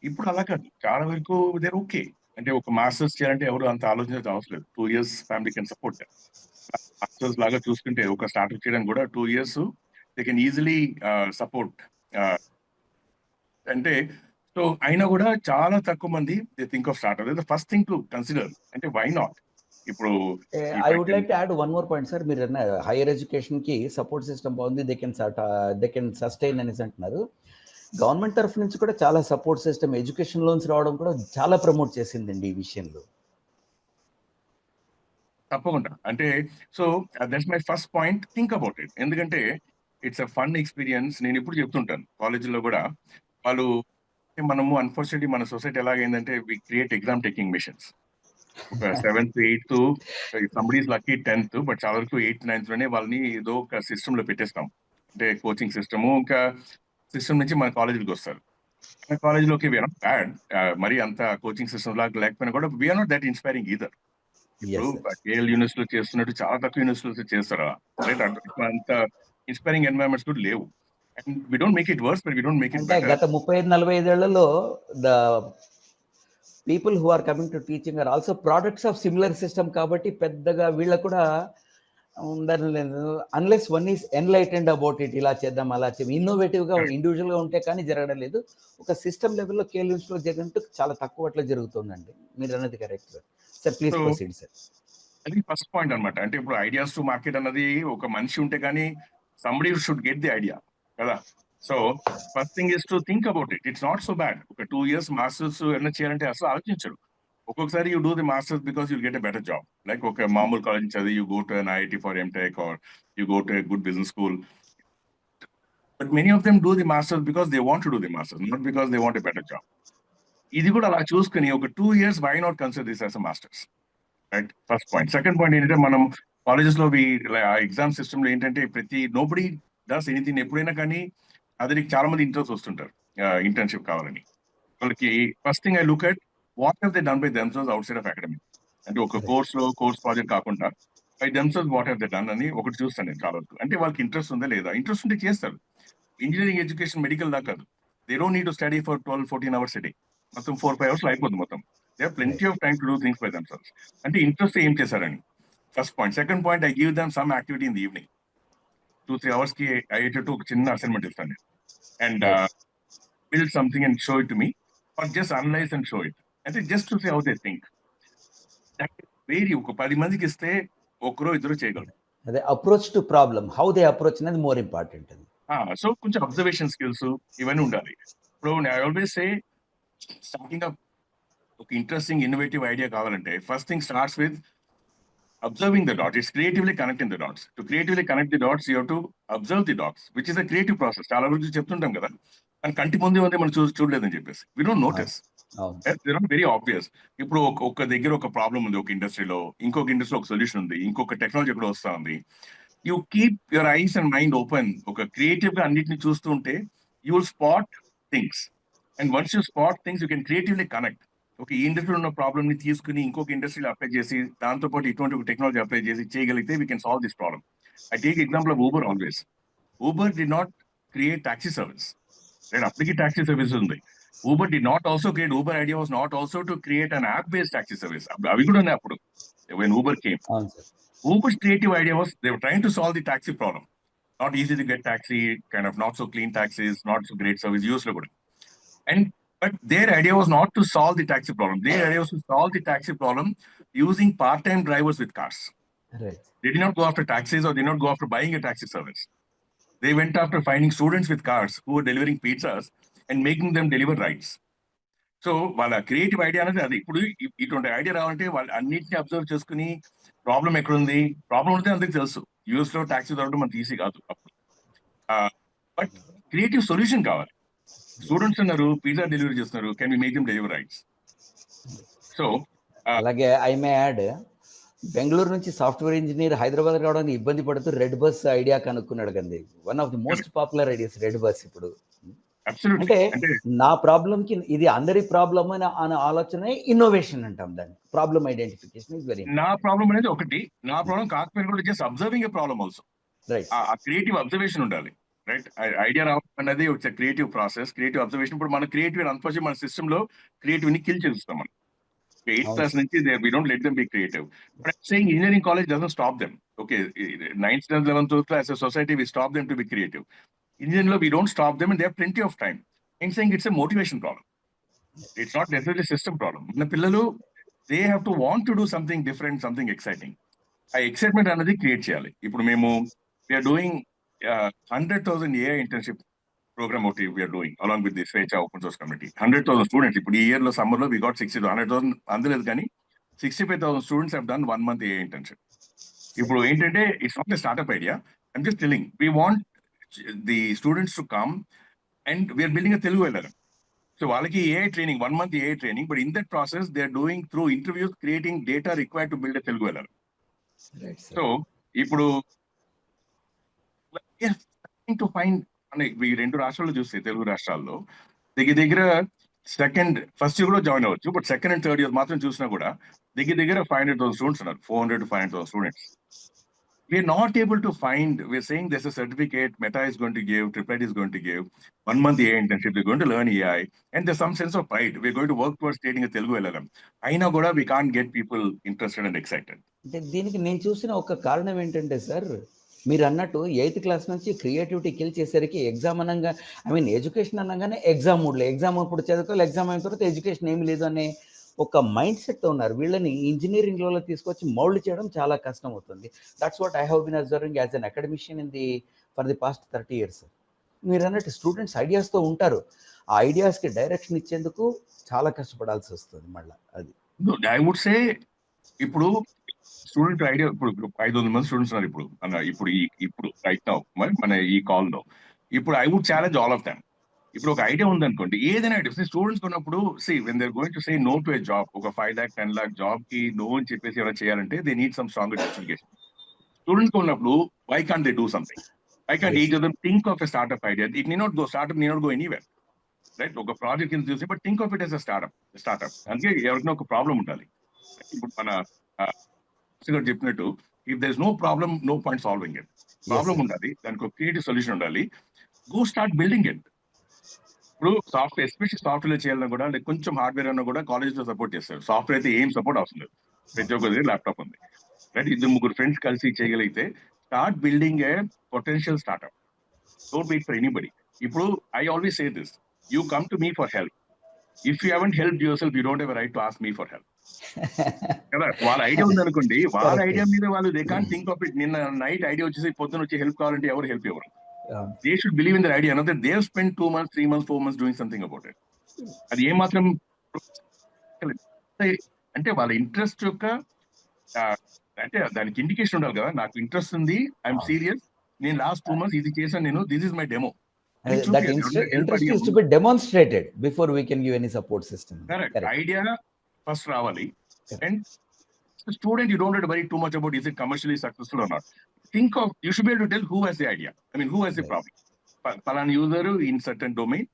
ఇప్పుడు అలా కాదు, చాలా వరకు దేర్ ఓకే. అంటే ఒక మాస్టర్స్ చేయాలంటే ఎవరు అంత ఆలోచించాల్సిన అవసరం లేదు. 2 years family can support. Masters లాగా చూసుకుంటే ఒక స్టార్ట్అప్ చేయడానికి కూడా 2 years they can easily support. అంటే సో అయినా కూడా చాలా తక్కువ మంది they think of startup. First thing to consider, అంటే వై నాట్. ఇప్పుడు I would like to add one more point sir. మీరు హైయర్ ఎడ్యుకేషన్ కి సపోర్ట్ సిస్టమ్ బాగుంది, దే కెన్ సస్టైన్ అనేసి అంటున్నారు. గవర్నమెంట్ తరఫు నుంచి కూడా చాలా సపోర్ట్ సిస్టమ్, ఎడ్యుకేషన్ లోన్స్ రావడం కూడా చాలా ప్రమోట్ చేసిందండి ఈ విషయంలో. తప్పకుండా. అంటే so that's my first point, think about it. ఎందుకంటే ఇట్స్ అ ఫన్ ఎక్స్పీరియన్స్. నేను ఇప్పుడు చెప్తుంటాను కాలేజీలో కూడా, మనము అన్ఫార్చునేట్లీ మన సొసైటీ ఎలాగైందంటే we create exam taking machines. ఒక 7th 8th somebody is lucky 10th but చాలా వరకు 8th 9th లోనే వాళ్ళని ఏదో ఒక సిస్టమ్ లో పెట్టేస్తాం. అంటే కోచింగ్ సిస్టమ్, ఇంకా సిస్టమ్ నుంచి మన కాలేజీకి వస్తారు. కాలేజీలోకి వీఆర్ నాట్ బ్యాడ్, మరి అంత కోచింగ్ సిస్టమ్ లాగా లేకపోయినా కూడా we're not that inspiring either. ఇప్పుడు Yes, sir. కేఎల్ యూనివర్సిటీలో చేస్తున్నట్టు చాలా తక్కువ యూనివర్సిటీలో చేస్తారా, రైట్? అంత ఇన్స్పైరింగ్ ఎన్వైరన్మెంట్స్ కూడా లేవు. And we don't make it worse, but we don't make it అంటే బెటర్. గత 35-45 ఏళ్లలో the people who are coming to teaching are also products of similar system కాబట్టి పెద్దగా వీళ్ళకు కూడా ఉండలేదు. Unless one is enlightened about it, ఇలా చేద్దాం అలా చేద్దాం, ఇన్నోవేటివ్గా ఇండివిజువల్గా ఉంటే కానీ జరగడం లేదు. ఒక సిస్టమ్ లెవెల్లో కేఎల్యూన్స్లో జరిగినట్టు చాలా తక్కువ అట్లా జరుగుతుందండి. మీరు అన్నది correct sir. Sir please So, proceed sir. అది ఫస్ట్ పాయింట్ అన్నమాట. అంటే ఇప్పుడు ఐడియాస్ టు మార్కెట్ అన్నది ఒక మనిషి ఉంటే కానీ somebody should get the idea కదా. So first thing is to think about it. It's not so bad. ఒక 2 years మాస్టర్స్ ఏమైనా చేయాలంటే అసలు ఆలోచించడు. ఒక్కొక్కసారి you do the masters because you get a better job. Like ఒక మామూలు కాలేజ్ చదివి you go to an IIT for MTech or you go to a good business school. But many of them do the masters because they want to do the masters, not because they want a better job. ఇది కూడా అలా చూసుకుని ఒక 2 years why not consider this as a masters, right? First point. Second point ఏంటంటే మనం colleges లో exam system లో ఏంటంటే నోబడి డస్ ఎనీథింగ్. ఎప్పుడైనా కానీ అతనికి చాలా మంది ఇంట్రెస్ట్ వస్తుంటారు ఇంటర్న్షిప్ కావాలని. వాళ్ళకి first thing I look at what have they done by themselves out side of academic. అంటే ఒక కోర్స్ ప్రాజెక్ట్ కాకుండా by themselves what have they done అని ఒకటి చూస్తాను నేను చాలా వరకు. అంటే వాళ్ళకి ఇంట్రెస్ట్ ఉందా లేదా, ఇంట్రెస్ట్ ఉంటే చేస్తారు. ఇంజనీరింగ్ ఎడ్యుకేషన్ మెడికల్ దాకా కాదు. They don't need to study for 12-14 hours a day. మొత్తం 4-5 hours లో అయిపోతుంది మొత్తం. They have plenty of time to do things by themselves. అంటే ఇంట్రెస్ట్ ఏం చేశారని first point. Second point, I give them some activity in the evening. 2-3 hours కి అయ్యేటట్టు ఒక చిన్న అసైన్మెంట్ ఇస్తాను నేను. And build something and show it to me, or just analyze and show it. అంటే just to see how they think. Very ఒక 10 మందికి ఇస్తే ఒకరో ఇద్దరు చేయగలరు. అదే approach to problem, how they approach అనేది మోర్ ఇంపార్టెంట్ అండి. సో కొంచెం అబ్జర్వేషన్ స్కిల్స్ ఇవన్నీ ఉండాలి. ఇప్పుడు I always say starting up ఒక ఇంట్రెస్టింగ్ ఇన్నోవేటివ్ ఐడియా కావాలంటే first thing starts with observing the dots. It's creatively connecting the dots. To creatively connect the dots, you have to observe the dots, which is a creative process. చాలా వరకు చెప్తుంటాం కదా, కానీ కంటి ముందే ఉంది మనం చూడలేదని చెప్పేసి we don't notice. They are very obvious. ఇప్పుడు ఒక దగ్గర ఒక ప్రాబ్లం ఉంది ఒక ఇండస్ట్రీలో, ఇంకొక ఇండస్ట్రీలో ఒక సొల్యూషన్ ఉంది, ఇంకొక టెక్నాలజీ కూడా వస్తా ఉంది. You keep your eyes and mind open. ఒక క్రియేటివ్ గా అన్నిటిని చూస్తూ ఉంటే you will spot things. And once you spot things you can creatively connect. ఒక ఇండస్ట్రీలో ఉన్న ప్రాబ్లమ్ ని తీసుకుని ఇంకొక ఇండస్ట్రీలో అప్లై చేసి దాంతో పాటు ఇటువంటి ఒక టెక్నాలజీ అప్లై చేసి చేయగలిగితే we can solve this problem. I take example of Uber always. Uber did not create taxi service, right? అప్పటికి టాక్సీ సర్వీస్ ఉంది. Uber did not also create, Uber idea was not also to create an app based taxi service. అవి కూడా ఉన్నాయి అప్పుడు when Uber came. Uber's creative idea was they were trying to solve the taxi problem. Not easy to get taxi, kind of not so clean taxis, not so great service, useful good. But their idea was not to solve the taxi problem. Their idea was to solve the taxi problem using part-time drivers with cars. Right. They did not go after taxis or did not go after buying a taxi service. They went after finding students with cars who were delivering pizzas and making them deliver rides. So వాళ్ళ creative idea అనేది అది. ఇప్పుడు ఇటువంటి idea రావాలంటే వాళ్ళు అన్నింటినీ observe చేసుకుని problem ఎక్కడుంది, ప్రాబ్లం ఉంటే అందరికి తెలుసు. యూఎస్ లో ట్యాక్సీ దొరకడం మనకి ఈజీ కాదు అప్పుడు. బట్ క్రియేటివ్ సొల్యూషన్ కావాలి. స్టూడెంట్స్ ఉన్నారు, పిజ్జా డెలివరీ చేస్తున్నారు, can we make them deliver rights? So అలాగే ఐ మే యాడ్, బెంగళూరు నుంచి సాఫ్ట్వేర్ ఇంజనీర్ హైదరాబాద్ రావడానికి ఇబ్బంది పడుతూ రెడ్ బస్ ఐడియా కనుక్కున్నాడు కండి. One of the most popular ideas red bus ఇప్పుడు. అంటే నా ప్రాబ్లం కి ఇది అందరి ప్రాబ్లమ్ అనే ఆలోచన ఇన్నోవేషన్ అంటాం దాన్ని. Problem identification is very. నా ప్రాబ్లం అనేది ఒకటి, నా ప్రాబ్లం కాకపోయినా కూడా జస్ట్ అబ్జర్వింగ్ ఏ ప్రాబ్లమ్ ఆల్సో. రైట్. ఆ క్రియేటివ్ అబ్జర్వేషన్ ఉండాలి, రైట్? ఐడియా రావడం అనేది ఒక క్రియేటివ్ ప్రాసెస్, క్రియేటివ్ అబ్జర్వేషన్. ఇప్పుడు మన క్రియేటివ్ అన్ఫార్చునేట్లీ మన సిస్టమ్ లో క్రియేటివ్ ని కిల్ చేస్తాం మనం. 8th class నుంచి we don't let them be creative. But I'm saying engineering college doesn't stop them. Okay, 9th, 10th, 11th class as a society we stop them to be creative. Engineering lo we don't stop them and they have plenty of time. I'm saying it's a motivation problem. It's not necessarily a system problem. మన పిల్లలు they have to want to do something different, something exciting. ఆ excitement అనేది create చేయాలి. ఇప్పుడు మేము we are doing 100,000 AI internship program ఒకటి we are doing along with the Swechha open source community. 100,000 students. ఇప్పుడు ఈ ఇయర్ లో సమ్మర్ లో we got 100,000 అందలేదు కానీ 65,000 students have done 1 month AI internship. ఇప్పుడు ఏంటంటే it's not a startup idea. I'm just telling we want the students to come and we are building a Telugu LLM. So వాళ్ళకి AI training, 1 month AI training, but in that process, they're doing through interviews, creating data required to build a Telugu LLM. Right sir. So ఇప్పుడు to find అంటే ఈ 2 రాష్ట్రాల్లో చూస్తే తెలుగు రాష్ట్రాల్లో దగ్గర first year కూడా join అవ్వచ్చు, but second and third year మాత్రం చూసినా కూడా దగ్గర 500,000 స్టూడెంట్స్ ఉన్నారు, 400 to 500,000 students. We're not able to find, we're saying there's a certificate Meta is going to give, Triplet is going to give, 1 month AI internship, they're going to learn AI, and there's some sense of pride. We're going to work towards creating a Telugu LLM. అయినా కూడా we can't get people interested and excited. అంటే దీనికి నేను చూసిన ఒక కారణం ఏంటంటే sir, మీరు అన్నట్టు 8th క్లాస్ నుంచి క్రియేటివిటీ కిల్ చేసేసరికి ఎగ్జామ్ అనగా, ఐ మీన్ ఎడ్యుకేషన్ అనగానే ఎగ్జామ్ మూడ్లో, ఎగ్జామ్ ఇప్పుడు చదువుకోవాలి, ఎగ్జామ్ అయిన తర్వాత ఎడ్యుకేషన్ ఏమి లేదు అనే ఒక మైండ్ సెట్తో ఉన్నారు. వీళ్ళని ఇంజనీరింగ్లో తీసుకొచ్చి మౌల్డ్ చేయడం చాలా కష్టం అవుతుంది. That's what I have been observing as an academician for the past 30 years. మీరు అన్నట్టు స్టూడెంట్స్ ఐడియాస్తో ఉంటారు, ఆ ఐడియాస్కి డైరెక్షన్ ఇచ్చేందుకు చాలా కష్టపడాల్సి వస్తుంది మళ్ళీ. అది ఐ వుడ్ సే ఇప్పుడు స్టూడెంట్ ఐడియా, ఇప్పుడు 500 మంది స్టూడెంట్స్ ఉన్నారు ఇప్పుడు రైట్ నౌ మన ఈ కాల్ లో. ఇప్పుడు I would challenge all of them. ఇప్పుడు ఒక ఐడియా ఉందనుకోండి, ఏదైనా ఐడియా స్టూడెంట్స్ ఉన్నప్పుడు when they're going to say no to a job, ఒక 5 lakh 10 lakh జాబ్ కి నో అని చెప్పేసి ఎవరైనా చేయాలంటే they need some strong justification. Students ఉన్నప్పుడు why can't they do something, why can't each of them think of a startup idea. It need not go anywhere, right? ఒక project కింద చూసి, but think of it as a startup. అందుకే ఎవరికైనా ఒక problem ఉండాలి. ఇప్పుడు మన చెప్పినట్టు, if there is no problem, no point solving it. Problem ఉండాలి, దానికి ఒక క్రియేటివ్ సొల్యూషన్ ఉండాలి, గో స్టార్ట్ బిల్డింగ్ ఇట్. ఇప్పుడు సాఫ్ట్వేర్, ఎస్పెషల్లీ సాఫ్ట్వేర్ చేయాలన్నా కూడా, కొంచెం హార్డ్వేర్ అన్నా కూడా కాలేజ్ లో సపోర్ట్ చేస్తారు. సాఫ్ట్వేర్ అయితే ఏం సపోర్ట్ అవసరం లేదు, ప్రతి ఒక్క దగ్గర ల్యాప్టాప్ ఉంది, రైట్? 2-3 ఫ్రెండ్స్ కలిసి చేయగలిగితే start building a potential startup. Don't wait for anybody. ఇప్పుడు I always say this, you come to me for help. If you haven't help yourself, you don't have a right to ask me for help. కదా, వాళ్ళ idea ఉందనుకోండి, వాళ్ళ idea మీద వాళ్ళు they can't think of it. నిన్న night idea వచ్చేసి పొద్దున వచ్చి హెల్ప్ కావాలంటే ఎవరు హెల్ప్ ఇవ్వరు. They should believe in their idea. Another, they've spent 2 months, 3 months, 4 months doing something about it. అది ఏ మాత్రం అంటే వాళ్ళ ఇంట్రెస్ట్ యొక్క అంటే దానికి ఇండికేషన్ ఉండాలి కదా, నాకు ఇంట్రెస్ట్ ఉంది, ఐఎమ్ సీరియస్, నేను లాస్ట్ 2 months ఇది చేశాను, నేను this is my demo. that interest is to be demonstrated before we can give any support system. Correct. Idea first రావాలి. And student, you don't have to worry too much about is it commercially successful or not. Think of, you should be able to tell who has the idea. I mean, who has the problem. Palana user in certain domain,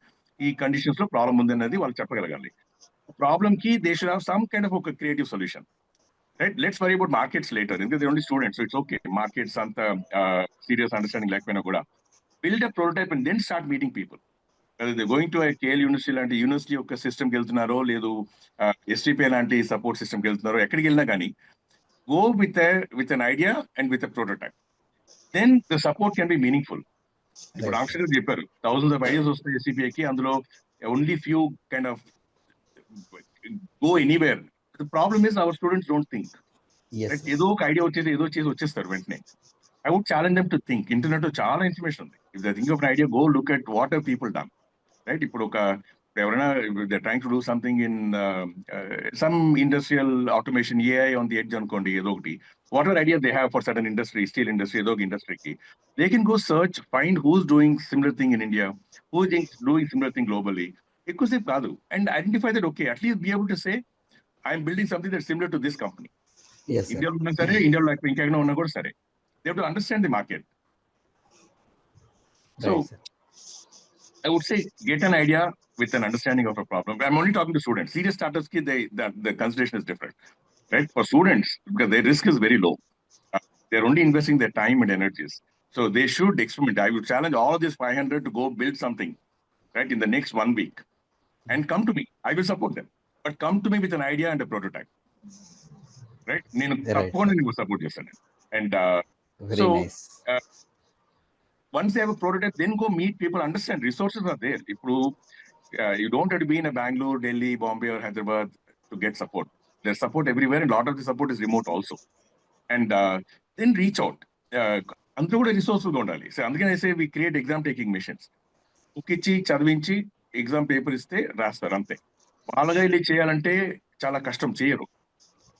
ఈ conditions లో problem ఉంది అనేది వాళ్ళు చెప్పగలగాలి. Problem కి they should have some kind of ఒక creative solution, right? Let's worry about markets later, ఎందుకంటే they only students, it's okay. Markets అంత సీరియస్ అండర్స్టాండింగ్ లేకపోయినా కూడా build a prototype and then start meeting people. Going to KL university లాంటి university యొక్క సిస్టమ్కి వెళ్తున్నారో, లేదు ఎస్టీపీ లాంటి సపోర్ట్ సిస్టమ్కి వెళ్తున్నారో, ఎక్కడికి వెళ్ళినా కానీ go with an idea and with a prototype. Then the support can be meaningful. ఇప్పుడు ఆక్షర్ గారు చెప్పారు, thousands of ideas వస్తాయి ఎస్సీపీఐకి, అందులో only few kind of go anywhere. The problem is our students don't think. ఏదో ఒక ఐడియా వచ్చేది, ఏదో చేసి వచ్చేస్తారు వెంటనే. I would challenge them to think. Internet లో చాలా ఇన్ఫర్మేషన్ ఉంది. If they think of an idea, go look at what have people done, right? ఇప్పుడు ఎవరైనా they're trying to do something in some industrial automation, AI on the edge అనుకోండి, ఏదో ఒకటి, whatever idea they have for certain industry, steel industry, ఏదో ఒక ఇండస్ట్రీకి, they can go search, find who's doing similar thing in India, who's doing similar thing globally. ఎక్కువసేపు కాదు, and identify that, okay, at least be able to say, I'm building something that's similar to this company. ఇండియాలో ఉన్నా సరే, ఇండియాలో ఇంకెక్కడ ఉన్నా కూడా సరే, they have to understand the market. So I would say get an idea with an understanding of a problem. I'm only talking to students. Serious startups, the consideration is different, right? For students, because their risk is very low, they're only investing their time and energies. So they should experiment. I would challenge all of this 500 to go build something, right, in the next 1 week, and come to me. I will support them, but come to me with an idea and a prototype, right? Nenu tappokunda neeku support chestanu. And very so nice. Once they have a prototype, then go meet people, understand resources are there. You don't have to be in a Bangalore, Delhi, Bombay or Hyderabad to get support. There's support everywhere, and a lot of the support is remote also. And then reach out. Andru kuda resources ga undali. So andukane I say we create exam taking missions. Ukichi chadivinchi exam paper iste rastaru ante. Vaalaga illi cheyalante chala kashtam cheyaru,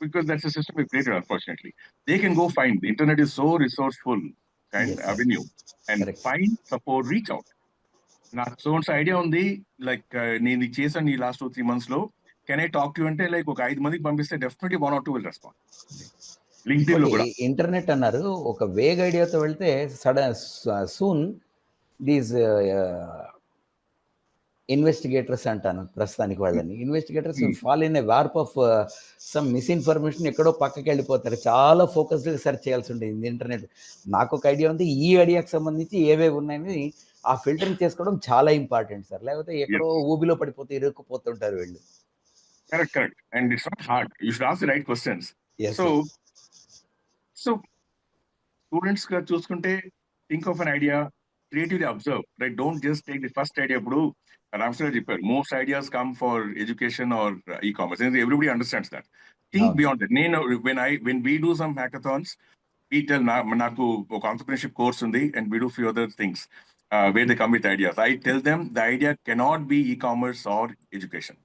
because that's the system we created, unfortunately. They can go find. The internet is so resourceful and avenue, and find support, reach out. నాకు so idea ఉంది, like నేను ఇది చేశాను ఈ last 2-3 months లో, can I talk to అంటే like ఒక 5 మందికి పంపిస్తే definitely 1 or 2 will respond. LinkedIn లో కూడా ఇంటర్నెట్ అన్నారు, ఒక వేగ్ ఐడియాతో వెళ్తే సూన్ దీస్ ఇన్వెస్టిగేటర్స్ అంటాను ప్రస్తుతానికి వాళ్ళని, investigators fall in a warp of some misinformation, ఎక్కడో పక్కకి వెళ్ళిపోతారు. చాలా ఫోకస్డ్గా సెర్చ్ చేయాల్సి ఉంటుంది ఇంటర్నెట్. నాకు ఒక ఐడియా ఉంది, ఈ ఐడియాకి సంబంధించి ఏవేవి ఉన్నాయని ఆ ఫిల్టరింగ్ చేసుకోవడం చాలా ఇంపార్టెంట్ సార్, లేకపోతే ఎక్కడో ఊబిలో పడిపోతే ఇరుక్కుపోతుంటారు వీళ్ళు. Correct. And it's not hard, you should ask the right questions. So students గా చూసుకుంటే, think of an idea, creatively observe, right? Don't just take the first idea. ఇప్పుడు రామకృష్ణ గారు చెప్పారు, most ideas come for education or e-commerce. Everybody understands that. Think beyond that. నేను when we do some hackathons, we tell నాకు ఒక entrepreneurship course ఉంది, and we do few other things where they come with ideas. I tell them the idea cannot be e-commerce or education,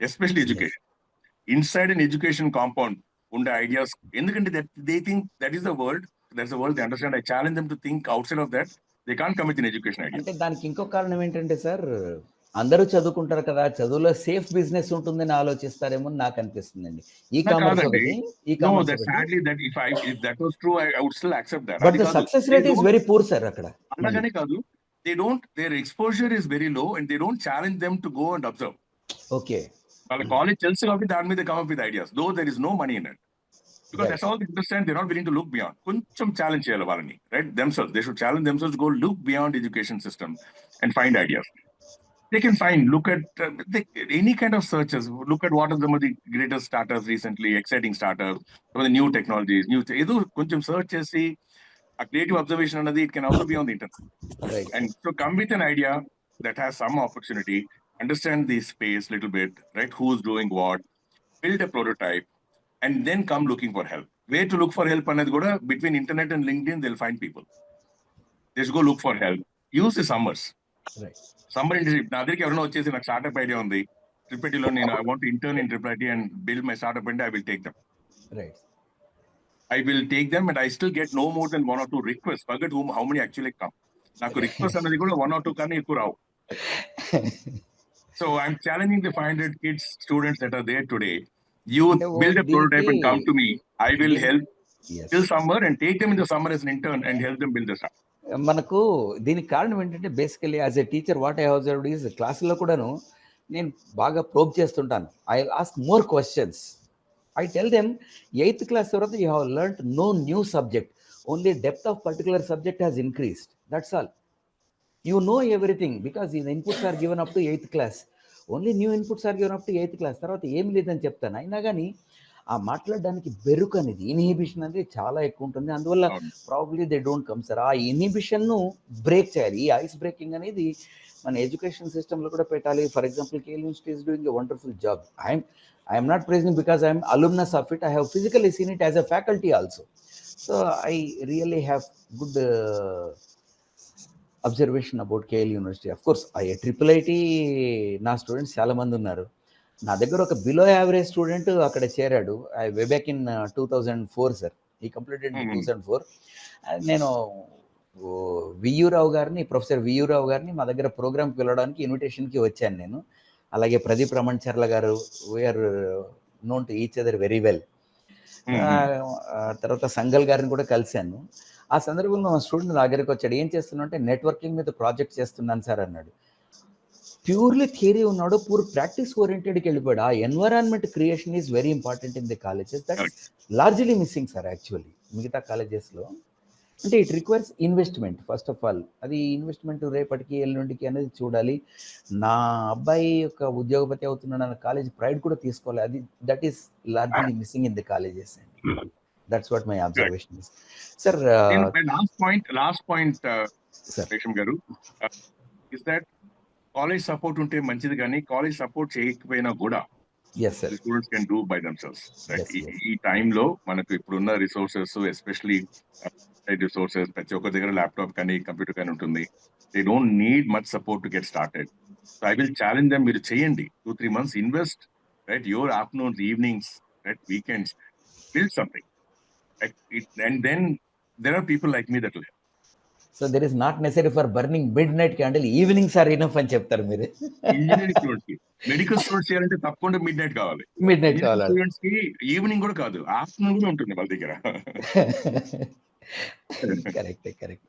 especially education. Inside an education compound ఉండే ideas, ఎందుకంటే they think that is the world, that's the world they understand. I challenge them to think outside of that. They can't come with an education idea. అంటే దానికి ఇంకో కారణం ఏంటంటే sir, అందరూ చదువుకుంటారు కదా, చదువులో సేఫ్ బిజినెస్ ఉంటుందని ఆలోచిస్తారేమో నాకు అనిపిస్తుందండి. ఈ-కామర్స్ ఒకటి, No, that sadly, that if that was true, I would still accept that. But the success rate is very poor sir అక్కడ. అలాగనే కాదు, their exposure is very low and they don't challenge them to go and observe. Okay, వాళ్ళ college తెలుసు కాబట్టి దాని మీద come up with ideas, though there is no money in it. Because that's all they understand, they not willing to look beyond. కొంచెం challenge చేయాలి వాళ్ళని, right? Themselves, they should challenge themselves, go look beyond education system and find ideas. They can find, look at any kind of searches, look at what are some of the greatest startups recently, exciting startups, some of the new technologies, ఏదో కొంచెం search చేసి a creative observation another, it can also be on the internet. Right. And so come with an idea that has some opportunity, understand the space little bit, right? Who's doing what, build a prototype, and then come looking for help. Where to look for help another goda, between internet and LinkedIn, they'll find people. Just go look for help. Use the summers. Right. Summer internship నా దగ్గరికి ఎవరైనా వచ్చేసి నాకు startup idea ఉంది, ట్రిప్లెటీలో నేను I want intern in ట్రిప్లెటీ and build my startup అంటే, I will take them. Right. I will take them and I still get no more than 1 or 2 requests. Forget how many actually come. నాకు request అనేది కూడా 1 or 2 కానీ ఎక్కువ రావు. So I'm challenging the 500 kids, students that are there today. You build a prototype and come to me. I will help till summer and take them in the summer as an intern and help them build the startup. మనకు దీనికి కారణం ఏంటంటే, basically as a teacher what I observed is, క్లాసుల్లో కూడాను నేను బాగా probe చేస్తుంటాను. I ask more questions. I tell them, 8th class తర్వాత you have learned no new subject, only depth of particular subject has increased, that's all. You know everything because the inputs are given up to 8th class. Only new inputs are given up to 8th class. తర్వాత ఏం లేదని చెప్తాను. అయినా కానీ ఆ మాట్లాడడానికి బెరుకు అనేది, inhibition అనేది చాలా ఎక్కువ ఉంటుంది. అందువల్ల probably they don't come sir. ఆ ఇన్హిబిషన్ను బ్రేక్ చేయాలి. ఈ ఐస్ బ్రేకింగ్ అనేది మన ఎడ్యుకేషన్ సిస్టంలో కూడా పెట్టాలి. For example, KL university is doing a wonderful job. I'm not pricing because I'm alumnus of it. I have physically seen it as a faculty also. So I really have good observation about KL university. Of course IIT నా students చాలా మంది ఉన్నారు. నా దగ్గర ఒక below average student అక్కడ చేరాడు. Way back in 2004 sir. ఈ కంప్లీటెడ్ 2004. నేను ప్రొఫెసర్ వియు రావు గారిని మా దగ్గర ప్రోగ్రామ్కి వెళ్ళడానికి ఇన్విటేషన్కి వచ్చాను నేను. అలాగే Pradeep Raman Charla garu, we're known to each other very well. తర్వాత సంగల్ గారిని కూడా కలిశాను. ఆ సందర్భంలో మా స్టూడెంట్ నా దగ్గరికి వచ్చాడు. ఏం చేస్తున్నా అంటే, నెట్వర్కింగ్ మీద ప్రాజెక్ట్ చేస్తున్నాను సార్ అన్నాడు. ప్యూర్లీ థియరీ ఉన్నాడు, పూర్ ప్రాక్టీస్ ఓరియంటెడ్కి వెళ్ళిపోయాడు. ఆ environment creation is very important in the colleges. That largely missing sir actually మిగతా కాలేజెస్లో. అంటే it requires investment first of all. అది ఇన్వెస్ట్మెంట్ రేపటికి ఎల్లుండికి అనేది చూడాలి. నా అబ్బాయి యొక్క ఉద్యోగపతి అవుతున్నాడు అన్న కాలేజ్ ప్రైడ్ కూడా తీసుకోవాలి. అది that is largely missing in the colleges అండి. That's what my observation is. Sir, last point, Resham garu, is that college support unte manchidi gaani college support cheyakapayina kuda, yes sir, the students can do by themselves, right? Yes. Ee time lo manaku ippudunna resources, especially resources, prati okka daggara laptop kani computer kani untundi. They don't need much support to get started. So I will challenge them, మీరు చేయండి 2-3 months invest, right? Your afternoons, evenings, right? Weekends, build something. And then there are people like me that will help. So there is not necessary for burning midnight candle, evenings are enough అని చెప్తారు మీరు. Engineering students కి, medical students చేయాలంటే తప్పకుండా midnight కావాలి. Midnight కావాలి. Students కి evening కూడా కాదు, ఆఫ్టర్నూన్ కూడా ఉంటుంది వాళ్ళ దగ్గర. Correct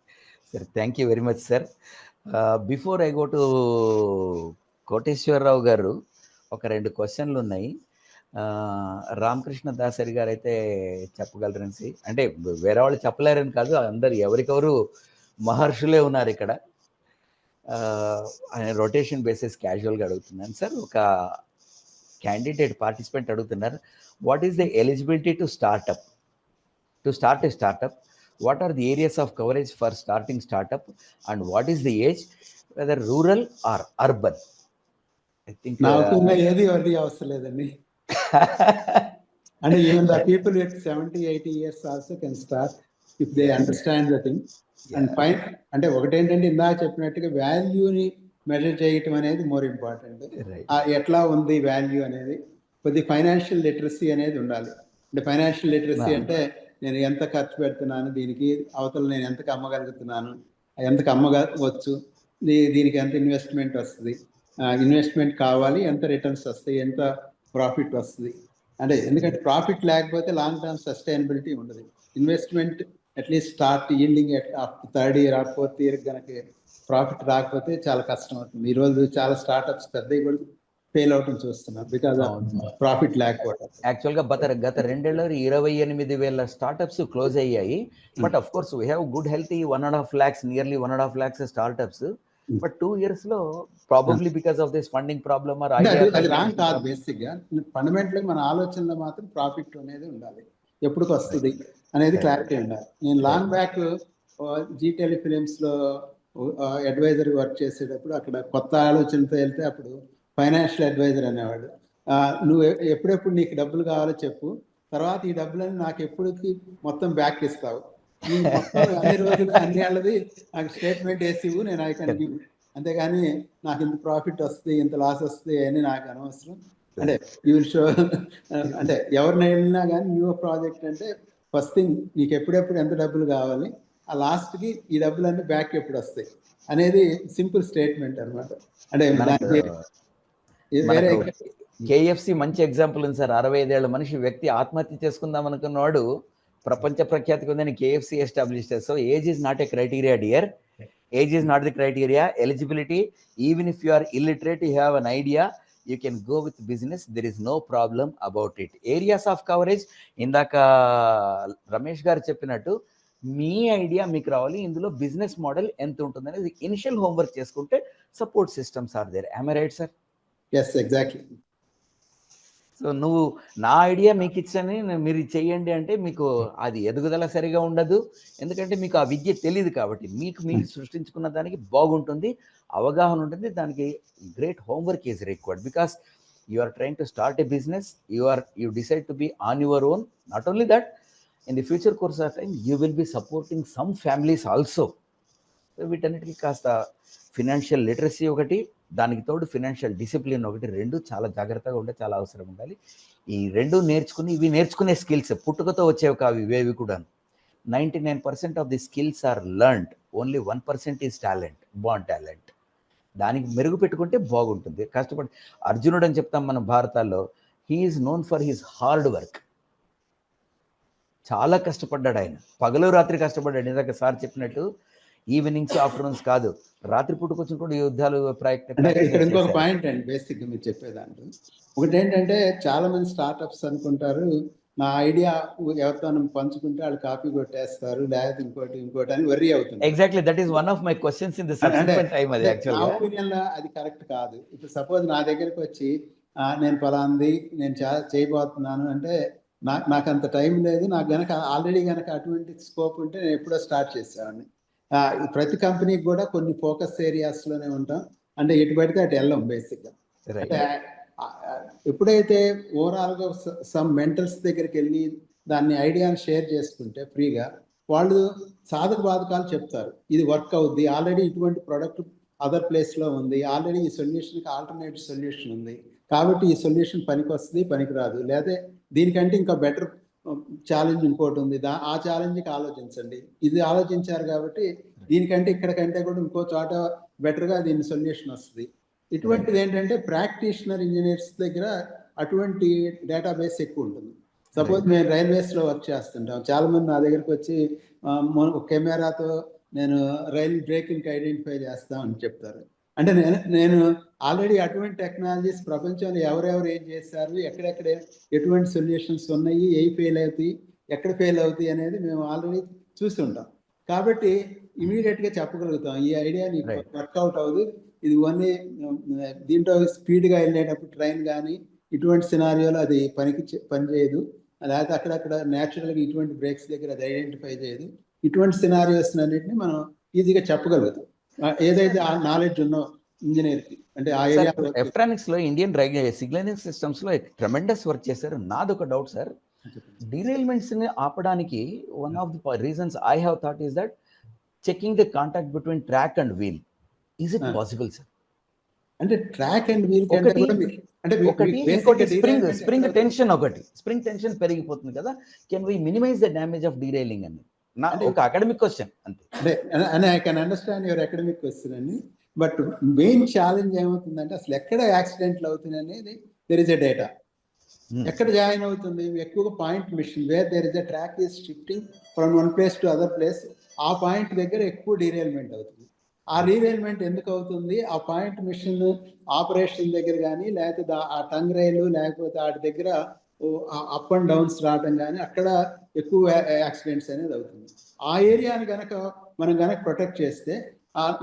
sir, thank you very much sir. Before I go to Koteswararao garu, ఒక 2 క్వశ్చన్లు ఉన్నాయి. రామకృష్ణ దాసరి గారు అయితే చెప్పగలరని, అంటే వేరే వాళ్ళు చెప్పలేరని కాదు, అందరు ఎవరికెవరు మహర్షులే ఉన్నారు ఇక్కడ. రొటేషన్ బేసిస్ క్యాజువల్గా అడుగుతున్నాను సార్. ఒక క్యాండిడేట్ పార్టిసిపెంట్ అడుగుతున్నారు, what is the eligibility to start A startup? What are the areas of coverage for starting startup, and what is the age, whether rural or urban? I think నాకు ఏది అవసరం లేదండి. అంటే even the people with 70-80 years also can start if they understand the thing and find. అంటే ఒకటేంటంటే ఇందాక చెప్పినట్టుగా వాల్యూని మెజర్ చేయటం అనేది మోర్ ఇంపార్టెంట్. ఎట్లా ఉంది వాల్యూ అనేది, కొద్ది ఫైనాన్షియల్ లిటరసీ అనేది ఉండాలి. అంటే ఫైనాన్షియల్ లిటరసీ అంటే నేను ఎంత ఖర్చు పెడుతున్నాను దీనికి, అవతల నేను ఎంతకు అమ్మగలుగుతున్నాను, ఎంతకు అమ్మవచ్చు, దీనికి ఎంత ఇన్వెస్ట్మెంట్ వస్తుంది, ఇన్వెస్ట్మెంట్ కావాలి, ఎంత రిటర్న్స్ వస్తాయి, ఎంత ప్రాఫిట్ వస్తుంది. అంటే ఎందుకంటే ప్రాఫిట్ లేకపోతే లాంగ్ టర్మ్ సస్టైనబిలిటీ ఉండదు. Investment at least start yielding third year or fourth year కనుక ప్రాఫిట్ రాకపోతే చాలా కష్టం అవుతుంది. ఈరోజు చాలా స్టార్ట్అప్స్ పెద్దవి కూడా ఫెయిల్ అవటం చూస్తున్నాం బికాజ్ ఆఫ్ ప్రాఫిట్ లేకపోవడం. యాక్చువల్గా గత 2 ఏళ్ళలో 28,000 స్టార్ట్అప్స్ క్లోజ్ అయ్యాయి. But of course we have good healthy 1.5 lakhs, nearly 1.5 lakhs startups. But 2 years లో probably because of this funding problem or అది రాంగ్ కాదు. బేసిక్ గా ఫండమెంటల్ మన ఆలోచనలో మాత్రం ప్రాఫిట్ అనేది ఉండాలి, ఎప్పుడుకి వస్తుంది అనేది క్లారిటీ ఉండాలి. నేను లాంగ్ బ్యాక్ జీ టెలిఫిలిమ్స్ లో అడ్వైజర్ వర్క్ చేసేటప్పుడు అక్కడ కొత్త ఆలోచనతో వెళ్తే అప్పుడు ఫైనాన్షియల్ అడ్వైజర్ అనేవాడు, నువ్వు ఎప్పుడెప్పుడు నీకు డబ్బులు కావాలో చెప్పు, తర్వాత ఈ డబ్బులని నాకు ఎప్పుడుకి మొత్తం బ్యాక్ ఇస్తావు, అన్ని రోజులు అన్ని ఏళ్ళది నాకు స్టేట్మెంట్ వేసి నేను ఐ, అంతేగాని నాకు ఇంత ప్రాఫిట్ వస్తుంది ఇంత లాస్ వస్తుంది అని నాకు అనవసరం. అంటే యూ విల్ షో, అంటే ఎవరిని వెళ్ళినా కానీ న్యూ ప్రాజెక్ట్ అంటే ఫస్ట్ థింగ్ నీకు ఎప్పుడెప్పుడు ఎంత డబ్బులు కావాలి, ఆ లాస్ట్కి ఈ డబ్బులన్నీ బ్యాక్ ఎప్పుడు వస్తాయి అనేది సింపుల్ స్టేట్మెంట్ అనమాట. అంటే కేఎఫ్సి మంచి ఎగ్జాంపుల్ ఉంది సార్. 65 ఏళ్ల మనిషి వ్యక్తి ఆత్మహత్య చేసుకుందాం అనుకున్నవాడు ప్రపంచ ప్రఖ్యాతి ఉందని కేఎఫ్సి ఎస్టాబ్లిష్ చేస్తారు. So age is not a criteria dear, age is not the criteria. Eligibility, even if you are illiterate, you have an idea, you can go with business, there is no problem about it. Areas of coverage, ఇందాక రమేష్ గారు చెప్పినట్టు మీ idea మీకు రావాలి, ఇందులో business model ఎంత ఉంటుంది అనేది initial homework చేసుకుంటే support systems are there. I right sir? yes exactly. సో నువ్వు నా ఐడియా మీకు ఇచ్చని మీరు చెయ్యండి అంటే మీకు అది ఎదుగుదల సరిగా ఉండదు, ఎందుకంటే మీకు ఆ విద్య తెలియదు కాబట్టి. మీకు మీరు సృష్టించుకున్న దానికి బాగుంటుంది, అవగాహన ఉంటుంది, దానికి great homework is required because you are trying to start a business, you decide to be on your own. Not only that, in the future course of time you will be supporting some families also. వీటన్నిటికీ కాస్త financial literacy ఒకటి, దానికి తోడు financial discipline ఒకటి, 2 చాలా జాగ్రత్తగా ఉండే చాలా అవసరం ఉండాలి. ఈ 2 నేర్చుకుని, ఇవి నేర్చుకునే స్కిల్స్ పుట్టుకతో వచ్చేవి కావు ఇవేవి కూడా. 99% of the skills are learned, only 1% is talent, born talent. దానికి మెరుగు పెట్టుకుంటే బాగుంటుంది. కష్టపడి అర్జునుడు అని చెప్తాం మనం భారతాల్లో, he is known for his hard work. చాలా కష్టపడ్డాడు ఆయన, పగలు రాత్రి కష్టపడ్డాడు. ఇందాక సార్ చెప్పినట్టు ఈవినింగ్స్ ఆఫ్టర్నూన్స్ కాదు, రాత్రి పూటకొచ్చిన కూడా యుద్ధాలు అంటే ఇక్కడ ఇంకొక పాయింట్ అండి బేసిక్గా మీరు చెప్పేదాంట్లో. ఒకటి ఏంటంటే చాలా మంది స్టార్ట్అప్స్ అనుకుంటారు నా ఐడియా ఎవరితో పంచుకుంటే వాళ్ళు కాపీ కొట్టేస్తారు, లేకపోతే ఇంకోటి అని వర్రీ అవుతుంది. Exactly, that is one of my questions in the subsequent time. అది యాక్చువల్లీ నా ఒపీనియన్ లో అది కరెక్ట్ కాదు. ఇప్పుడు సపోజ్ నా దగ్గరికి వచ్చి నేను ఫలాంది నేను చేయబోతున్నాను అంటే నాకు అంత టైం లేదు, నాకు గనక ఆల్రెడీ గనక అటువంటి స్కోప్ ఉంటే నేను ఎప్పుడో స్టార్ట్ చేసేవాడిని. ప్రతి కంపెనీకి కూడా కొన్ని ఫోకస్ ఏరియాస్ లోనే ఉంటాం, అంటే ఎటు పడితే అటు వెళ్ళాం బేసిక్గా. అంటే ఎప్పుడైతే ఓవరాల్ గా సమ్ మెంటల్స్ దగ్గరికి వెళ్ళి దాన్ని ఐడియాని షేర్ చేసుకుంటే ఫ్రీగా, వాళ్ళు సాధక బాధకాలు చెప్తారు, ఇది వర్క్ అవుద్ది, ఆల్రెడీ ఇటువంటి ప్రోడక్ట్ అదర్ ప్లేస్ లో ఉంది, ఆల్రెడీ ఈ సొల్యూషన్కి ఆల్టర్నేటివ్ సొల్యూషన్ ఉంది, కాబట్టి ఈ సొల్యూషన్ పనికి వస్తుంది పనికిరాదు, లేదా దీనికంటే ఇంకా బెటర్ ఛాలెంజ్ ఇంకోటి ఉంది, ఆ ఛాలెంజ్కి ఆలోచించండి, ఇది ఆలోచించారు కాబట్టి దీనికంటే ఇక్కడ కంటే కూడా ఇంకో చోట బెటర్గా దీని సొల్యూషన్ వస్తుంది. ఇటువంటిది ఏంటంటే ప్రాక్టీషనర్ ఇంజనీర్స్ దగ్గర అటువంటి డేటాబేస్ ఎక్కువ ఉంటుంది. సపోజ్ మేము రైల్వేస్లో వర్క్ చేస్తుంటాం, చాలా మంది నా దగ్గరికి వచ్చి ఒక కెమెరాతో నేను రైల్ బ్రేకింగ్ ఐడెంటిఫై చేస్తాం అని చెప్తారు. అంటే నేను ఆల్రెడీ అటువంటి టెక్నాలజీస్ ప్రపంచంలో ఎవరెవరు ఏం చేశారు, ఎక్కడెక్కడ ఎటువంటి సొల్యూషన్స్ ఉన్నాయి, ఏ ఫెయిల్ అవుతాయి, ఎక్కడ ఫెయిల్ అవుతాయి అనేది మేము ఆల్రెడీ చూసి ఉంటాం. కాబట్టి ఇమీడియట్గా చెప్పగలుగుతాం ఈ ఐడియా నీకు వర్కౌట్ అవుతుంది, ఇది ఓన్లీ దీంట్లో స్పీడ్గా వెళ్ళేటప్పుడు ట్రైన్ కానీ ఇటువంటి సినారియోలో అది పనిచేయదు, లేకపోతే అక్కడక్కడ న్యాచురల్గా ఇటువంటి బ్రేక్స్ దగ్గర అది ఐడెంటిఫై చేయదు. ఇటువంటి సినారియోస్ అన్నింటినీ మనం ఈజీగా చెప్పగలుగుతాం ఏదైతే ఆ నాలెడ్జ్ ఉన్నో ఇంజనీర్కి. అంటే ఆ ఏరియా ఎలక్ట్రానిక్స్ లో ఇండియన్ సిగ్నలింగ్ సిస్టమ్స్ లో ట్రెమెండస్ వర్క్ చేశారు. నాది ఒక డౌట్ సార్, డీరైల్మెంట్స్ ని ఆపడానికి one of the reasons I have thought is that checking the contact between track and wheel. Is it possible sir? అంటే track and wheel spring tension పెరిగిపోతుంది కదా, can we minimize the damage of derailing అని నా ఒక academic question అంతే. I can understand your academic question అని, but main challenge ఏమవుతుందంటే అసలు ఎక్కడ యాక్సిడెంట్లు అవుతుంది అనేది దెర్ ఇస్ ఎ డేటా. ఎక్కడ జాయిన్ అవుతుంది ఎక్కువగా point machine where there is a track is shifting from one place to other place, ఆ పాయింట్ దగ్గర ఎక్కువ డీరైల్మెంట్ అవుతుంది. ఆ డీరైల్మెంట్ ఎందుకు అవుతుంది? ఆ పాయింట్ మిషన్ ఆపరేషన్ దగ్గర కానీ, లేకపోతే ఆ టంగ్ రైలు, లేకపోతే వాటి దగ్గర అప్ అండ్ డౌన్స్ రావడం కానీ అక్కడ ఎక్కువ యాక్సిడెంట్స్ అనేది అవుతుంది. ఆ ఏరియాని కనుక మనం కనుక ప్రొటెక్ట్ చేస్తే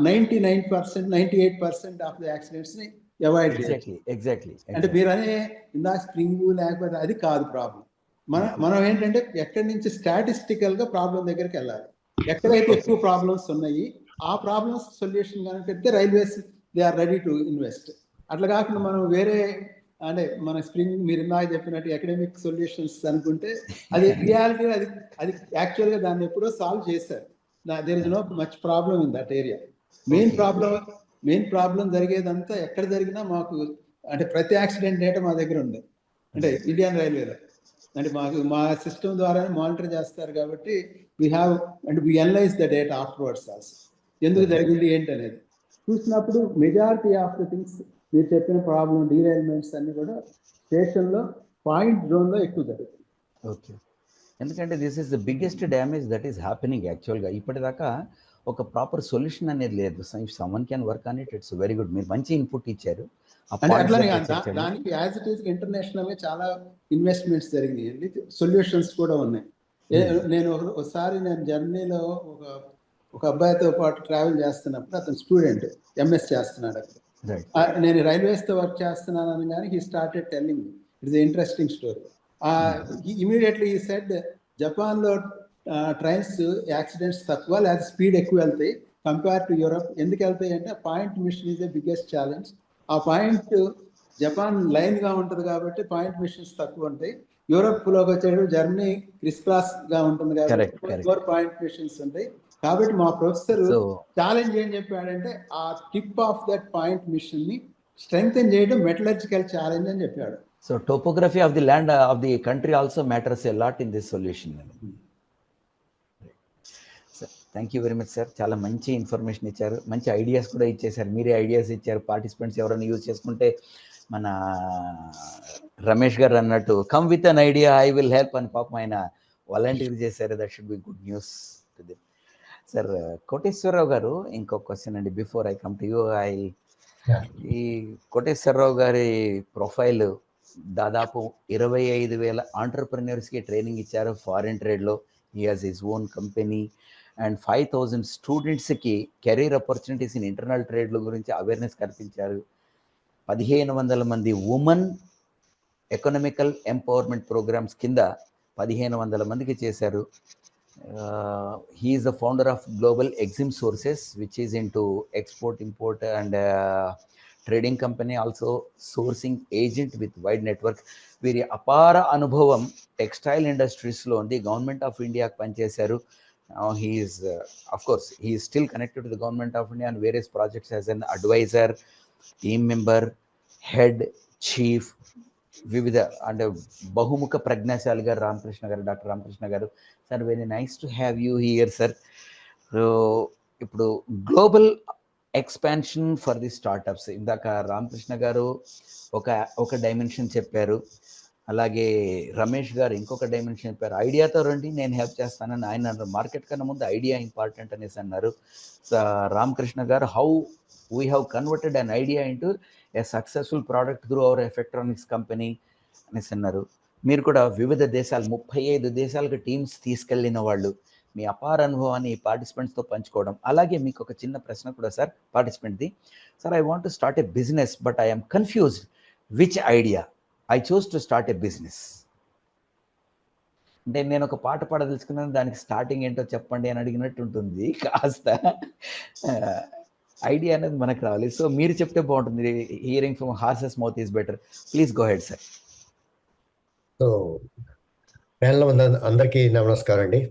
99%, 98% ఆఫ్ ది యాక్సిడెంట్స్ని అవాయిడ్ చేయాలి. అంటే మీరు అనే ఇందా స్ప్రింగ్ లేకపోతే అది కాదు ప్రాబ్లం. మనం ఏంటంటే ఎక్కడి నుంచి స్టాటిస్టికల్గా ప్రాబ్లం దగ్గరికి వెళ్ళాలి. ఎక్కడైతే ఎక్కువ ప్రాబ్లమ్స్ ఉన్నాయి ఆ ప్రాబ్లమ్స్ సొల్యూషన్ కనుక పెడితే railways they are ready to invest. అట్లా కాకుండా మనం వేరే అంటే మన స్ప్రింగ్ మీరు ఇందాక చెప్పినట్టు అకాడమిక్ సొల్యూషన్స్ అనుకుంటే అది రియాలిటీ అది యాక్చువల్గా దాన్ని ఎప్పుడో సాల్వ్ చేశారు. There is no much problem in that area. Main problem జరిగేదంతా ఎక్కడ జరిగినా మాకు అంటే ప్రతి యాక్సిడెంట్ డేటా మా దగ్గర ఉంది. అంటే ఇండియన్ రైల్వేలో అంటే మా సిస్టమ్ ద్వారా మానిటర్ చేస్తారు కాబట్టి we analyse the data afterwards also, ఎందుకు జరిగింది ఏంటి అనేది చూసినప్పుడు మెజారిటీ ఆఫ్ ద థింగ్స్ మీరు చెప్పిన ప్రాబ్లం డీరైల్మెంట్స్ అన్ని కూడా స్టేషన్లో పాయింట్ జోన్లో ఎక్కువ జరుగుతుంది. ఓకే, ఎందుకంటే this is the biggest damage that is happening యాక్చువల్గా. ఇప్పటిదాకా ఒక ప్రాపర్ సొల్యూషన్ అనేది లేదు. Someone can work on it, it's very good. మీరు మంచి ఇన్పుట్ ఇచ్చారు. అంటే అట్లానే దానికి యాజ్ ఇట్ ఈస్ ఇంటర్నేషనల్గా చాలా ఇన్వెస్ట్మెంట్స్ జరిగినాయి, సొల్యూషన్స్ కూడా ఉన్నాయి. నేను ఒకసారి జర్నీలో ఒక అబ్బాయితో పాటు ట్రావెల్ చేస్తున్నప్పుడు అతను స్టూడెంట్ ఎంఎస్ చేస్తున్నాడు అక్కడ. నేను రైల్వేస్తో వర్క్ చేస్తున్నాను అనగానే he started telling me it's interesting story. Immediately ఈ సెడ్ జపాన్లో ట్రైన్స్ యాక్సిడెంట్స్ తక్కువ లేదా స్పీడ్ ఎక్కువ వెళ్తాయి కంపేర్ టు యూరప్. ఎందుకు వెళ్తాయి అంటే point machine is the biggest challenge. ఆ పాయింట్ జపాన్ లైన్గా ఉంటుంది కాబట్టి పాయింట్ మిషన్స్ తక్కువ ఉంటాయి. యూరప్లోకి వచ్చేటప్పుడు జర్నీ క్రిస్ క్రాస్గా ఉంటుంది కాబట్టి 4 పాయింట్ మిషన్స్ ఉంటాయి. కాబట్టి మా ప్రొఫెసర్ ఛాలెంజ్ ఏం చెప్పాడంటే ఆ tip of that point machine ని స్ట్రెంగ్తెన్ చేయడం మెటలర్జికల్ ఛాలెంజ్ అని చెప్పాడు. So topography of the land of the country also matters a lot in this solution. Thank you very much sir, చాలా మంచి ఇన్ఫర్మేషన్ ఇచ్చారు, మంచి ఐడియాస్ కూడా ఇచ్చేసారు. మీరే ఐడియాస్ ఇచ్చారు, పార్టిసిపెంట్స్ ఎవరైనా యూజ్ చేసుకుంటే మన రమేష్ గారు అన్నట్టు come with an idea I will help అని పాపం ఆయన వాలంటీర్ చేశారు. That should be good news to them. Sir Koteswararao garu, ఇంకో క్వశ్చన్ అండి before I come to you. ఈ కోటేశ్వరరావు గారి ప్రొఫైల్ దాదాపు 25,000 ఆంటర్ప్రెన్యూర్స్కి ట్రైనింగ్ ఇచ్చారు ఫారిన్ ట్రేడ్లో. He has his own company and 5,000 స్టూడెంట్స్కి కెరీర్ ఆపర్చునిటీస్ ఇన్ ఇంటర్నల్ ట్రేడ్ల గురించి అవేర్నెస్ కల్పించారు. 1,500 మంది ఉమెన్ ఎకనామికల్ ఎంపవర్మెంట్ ప్రోగ్రామ్స్ కింద 1,500 మందికి చేశారు. He is the founder of Global Exim Sources, which is into export, import and trading company, also sourcing agent with wide network. వీరి అపార అనుభవం టెక్స్టైల్ ఇండస్ట్రీస్లో ఉంది. గవర్నమెంట్ ఆఫ్ ఇండియాకి పనిచేశారు. He is of course he is still connected to the government of India on various projects as an advisor, team member, head, chief, వివిధ అంటే బహుముఖ ప్రజ్ఞాశాలి గారు రామకృష్ణ గారు, doctor Ramakrishna garu. Sir very nice to have you here sir. So ఇప్పుడు global expansion for the startups, ఇందాక రామకృష్ణ గారు ఒక dimension చెప్పారు, అలాగే రమేష్ గారు ఇంకొక డైమెన్షన్ చెప్పారు. ఐడియాతో రండి నేను హెల్ప్ చేస్తానని ఆయన అన్నారు. మార్కెట్ కన్నా ముందు ఐడియా ఇంపార్టెంట్ అనేసి అన్నారు. రామకృష్ణ గారు how we have converted an idea into a successful product through our electronics company అనేసి అన్నారు. మీరు కూడా వివిధ దేశాలు 35 దేశాలకు టీమ్స్ తీసుకెళ్ళిన వాళ్ళు, మీ అపార అనుభవాన్ని పార్టిసిపెంట్స్తో పంచుకోవడం. అలాగే మీకు ఒక చిన్న ప్రశ్న కూడా సార్ పార్టిసిపెంట్ది. Sir, I want to start a business but I am confused which idea I choose to start a business. అంటే నేను ఒక పాట పాడదలుచుకున్నాను, దానికి స్టార్టింగ్ ఏంటో చెప్పండి అని అడిగినట్టు ఉంటుంది. కాస్త ఐడియా అనేది మనకు రావాలి. సో మీరు చెప్తే బాగుంటుంది. Hearing from horse's mouth is better. Please go ahead sir. So ప్యానెల్లో ఉన్న అందరికీ నమస్కారం అండి.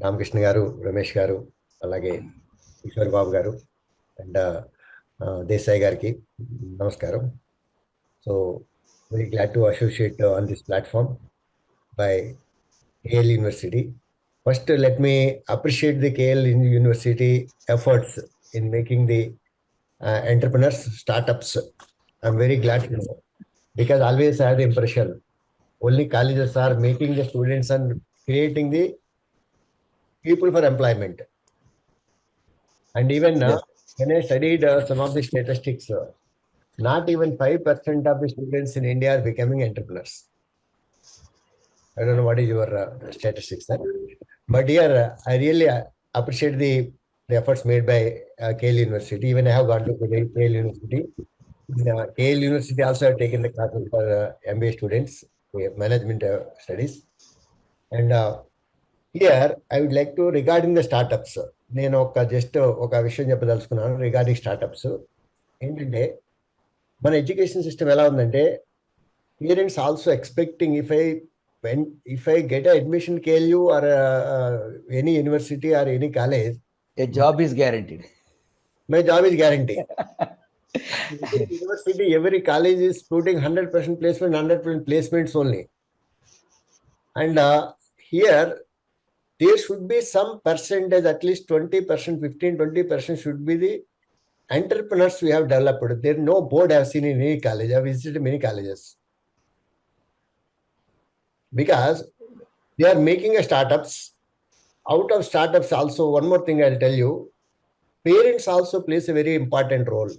రామకృష్ణ గారు, రమేష్ గారు, అలాగే కిషోర్ బాబు గారు అండ్ దేశాయ్ గారికి నమస్కారం. So very glad to associate on this platform by KL University. First, let me appreciate the KL University efforts in making the entrepreneurs, startups. I'm very glad to know, because always I had the impression only colleges are making the students and creating the people for employment. And even Yes. when I studied some of the statistics, not even 5% of the students in India are becoming entrepreneurs. I don't know what is your statistics, sir. But here I really appreciate the efforts made by KL University. Even I have gone to KL University. KL University also have taken the classes for MBA students, management studies. And here I would like to, regarding the startups, నేను ఒక విషయం చెప్పదలుచుకున్నాను regarding startups. ఏంటంటే మన education system ఎలా ఉందంటే, parents also expecting if I get an admission KLU or any university or any college, A job is guaranteed. my job is guaranteed. University, every college is putting 100% placement, 100% placements only. And here, there should be some percentage, at least 20%, 15-20% should be the entrepreneurs we have developed. There no board I have seen in any college. I have visited many colleges. Because they are making a startups. Out of startups also, one more thing I'll tell you, parents also plays a very important role.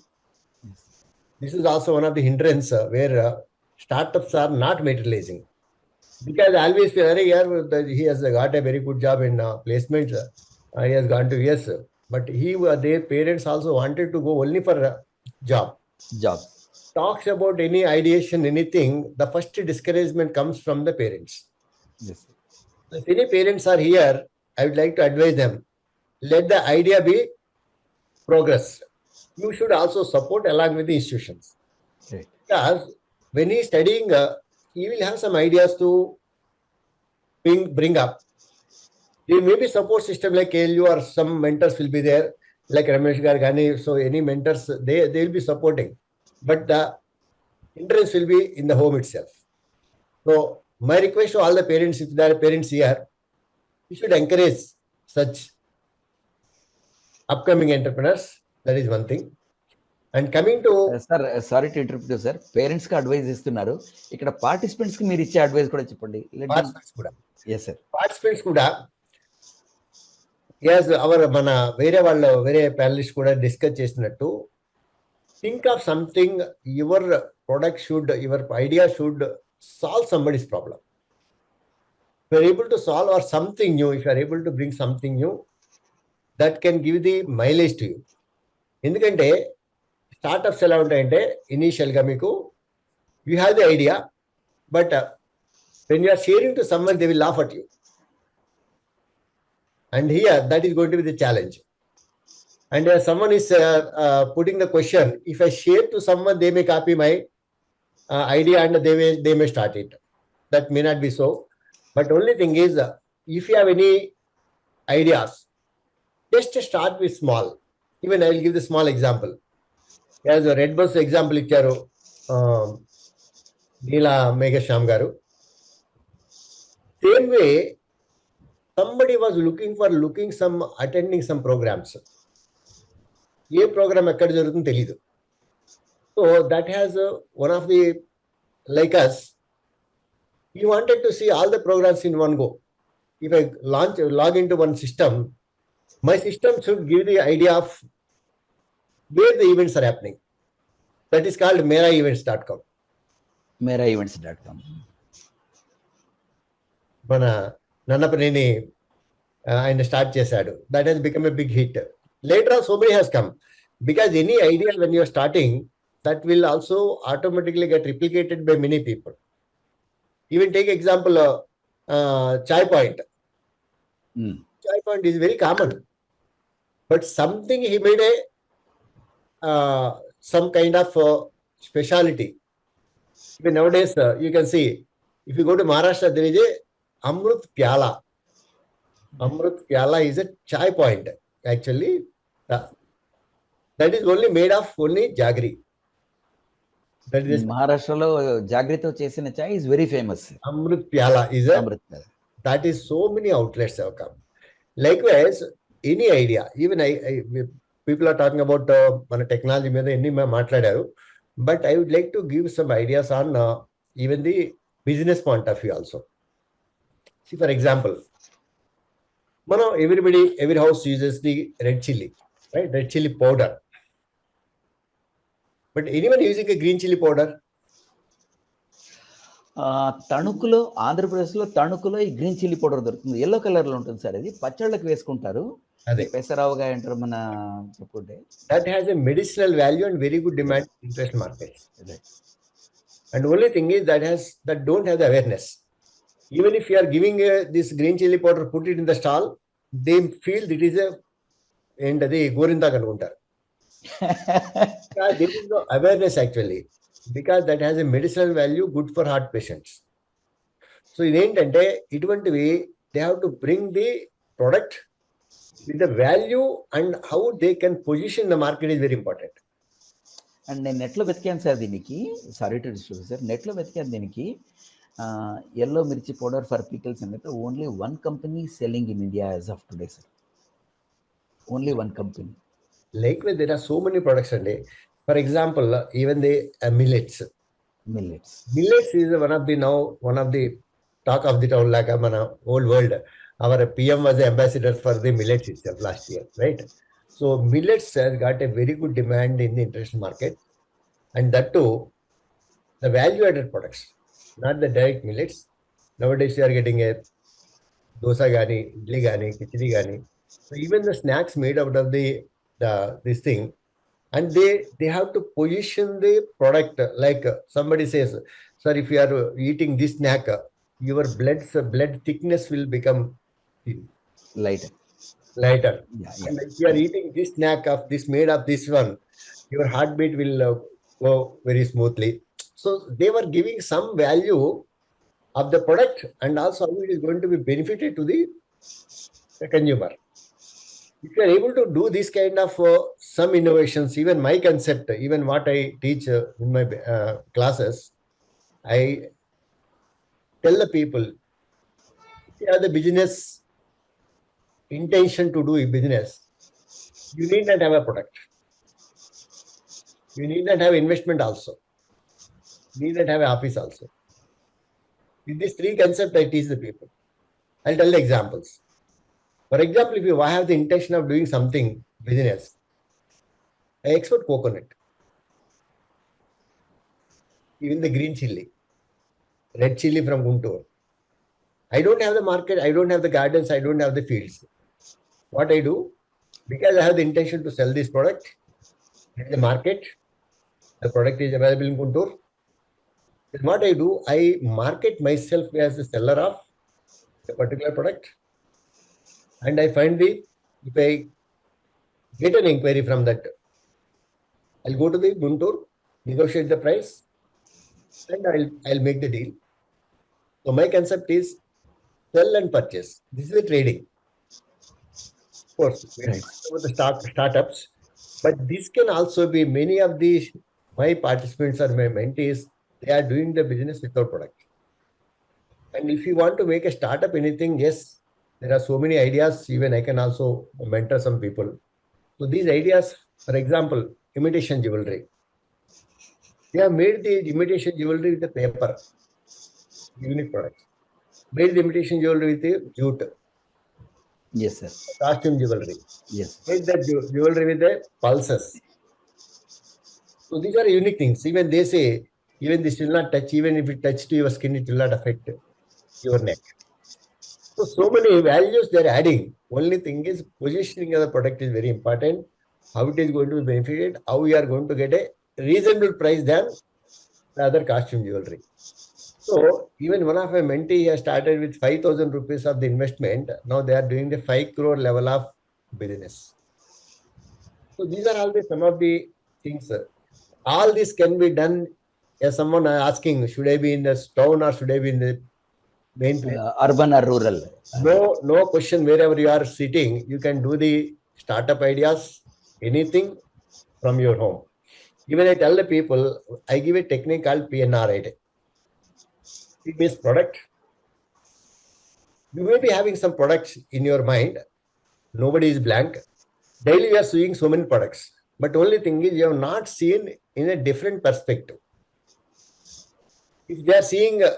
This is also one of the hindrance where startups are not materializing. Because I always feel, he has got a very good job in placement. He has gone to US. But their parents also wanted to go only for a job. Talks about any ideation, anything, the first discouragement comes from the parents. Yes. If any parents are here, I would like to advise them, let the idea be progress. You should also support along with the institutions. Right. Because when he is studying, he will have some ideas to bring up. There may be support system like KLU, or some mentors will be there, like Ramesh Gargani. So any mentors, they will be supporting. But the interest will be in the home itself. So my request to all the parents, if there are parents here, you should encourage such upcoming entrepreneurs. That is one thing. And coming to sir, sorry to interrupt sir, parents కి advice ఇస్తున్నారు, ఇక్కడ participants కి మీరు ఇచ్చే advice కూడా చెప్పండి. participants kuda. Yes sir. Participants kuda, yes, మన వేరే ప్యానలిస్ట్ కూడా డిస్కస్ చేసినట్టు, think of something, your product should, your idea should solve somebody's problem. If you are able to solve or something new, if you are able to bring something new, that can give the mileage to you. ఎందుకంటే startups ఎలా ఉంటాయంటే, ఇనీషియల్గా మీకు you have the idea, but when you are sharing to someone they will laugh at you. And here that is going to be the challenge. And someone is putting the question, if I share to someone, they may copy my idea and they may start it. That may not be so. But only thing is, if you have any ideas, just start with small. Even I will give the small example. As a Red Bus example, Neela Megasham garu. Same way, somebody was attending some programs. ఏ programme ఎక్కడ జరుగుతుందో తెలియదు. So that has one of the like us, he wanted to see all the programs in one go. If I log into one system, my system should give the idea of where the events are happening. That is called meraevents.com. meraevents.com. మన నన్నపనేని ఆయన start చేశాడు. That he's become a big hit. Later on so many has come, because any idea when you're starting, that will also automatically get replicated by many people. Even take example, Chai Point. Chai Point is very common, but something he made some kind of speciality. Even nowadays, you can see, if you go to Maharashtra, there is a Amrut Pyala. Amrut Pyala is a Chai Point. Actually, that is only made of only jaggery. మహారాష్ట్రలో జాగ్రత్త చేసిన chai is very famous. Amrut Pyala is a, that is so many outlets have come. Likewise, any idea, even people are talking about మన technology మీద ఎన్ని మాట్లాడారు, but I would like to give some ideas on even the business point of view also. See, for example, every house uses the red chili, right? Red chili powder. But anyone using a green chili powder? తణుకులో, ఆంధ్రప్రదేశ్లో తణుకులో ఈ green chilli powder దొరుకుతుంది. Yellow colour లో ఉంటుంది sir. అది పచ్చళ్ళకి వేసుకుంటారు. అదే పెసరావుగా అంటారు మన చెప్పుకుంటే. That has a medicinal value and very good demand in international markets. And only thing is that don't have the awareness. Even if you are giving this green chili powder, put it in the stall, they feel it is a and the gorinda kanukuntaru. There is no awareness actually, because that has a medicinal value, good for heart patients. So ఇదేంటంటే ఇటువంటివి they have to bring the product with the value, and how they can position the market is very important. And నేను నెట్లో వెతికాను sir దీనికి, sorry to disturb sir, నెట్లో వెతికాను దీనికి yellow మిర్చి పౌడర్ ఫర్ పికల్స్ అనేది only one company selling in India as of today sir. Only one company. Likewise, there are so many products today. For example, even the millets. Millets is one of the talk of the town, like మన whole world. Our PM was the ambassador for the millets itself last year, right? So millets has got a very good demand in the international market, and that too, the value-added products, not the direct millets. Nowadays, you are getting a dosa gani, idli gani, khichdi gani. So even the snacks made out of this thing, and they have to position the product like somebody says, sir, if you are eating this snack, your blood thickness will become lighter. Yeah. And if you are eating this snack of this made of this one, your heartbeat will go very smoothly. So they were giving some value of the product, and also how it is going to be benefited to the consumer. If you are able to do this kind of some innovations, even my concept, even what I teach in my classes, I tell the people, if you have the business intention to do a business, you need not have a product. You need not have investment also. You need not have an office also. With these three concepts, I teach the people. I'll tell the examples. For example, if you have the intention of doing something business, I export coconut, even the green chili, red chili from Guntur. I don't have the market, I don't have the gardens, I don't have the fields. What I do, because I have the intention to sell this product in the market, the product is available in Guntur. Then what I do, I market myself as the seller of a particular product. And I find if I get an inquiry from that, I'll go to the Guntur, negotiate the price, and I'll make the deal. So my concept is sell and purchase. This is the trading. Of course, we talk about the startups, but this can also be many of my participants or my mentees, they are doing the business without product. And if you want to make a startup anything, yes, there are so many ideas. Even I can also mentor some people. So these ideas For example, imitation jewelry. They have made the imitation jewelry with the paper, unique products. Made the imitation jewelry with the jute, Yes, sir. costume jewelry. Yes. Made that jewelry with the pulses. So these are unique things. Even they say, even this will not touch, even if it touches to your skin, it will not affect your neck. So many values they're adding. Only thing is positioning of the product is very important. How it is going to be benefited, how we are going to get a reasonable price than the other costume jewelry. So even one of my mentee has started with 5,000 rupees of the investment. Now they are doing the 5 crore level of business. So these are all some of the things. All this can be done. As someone asking, should I be in the town or should I be in the main place? Urban or rural? No question. Wherever you are sitting, you can do the startup ideas, anything from your home. Even I tell the people, I give a technique called PNR. It means product. You may be having some products in your mind. Nobody is blank. Daily you are seeing so many products. But only thing is you have not seen in a different perspective. If they are seeing, they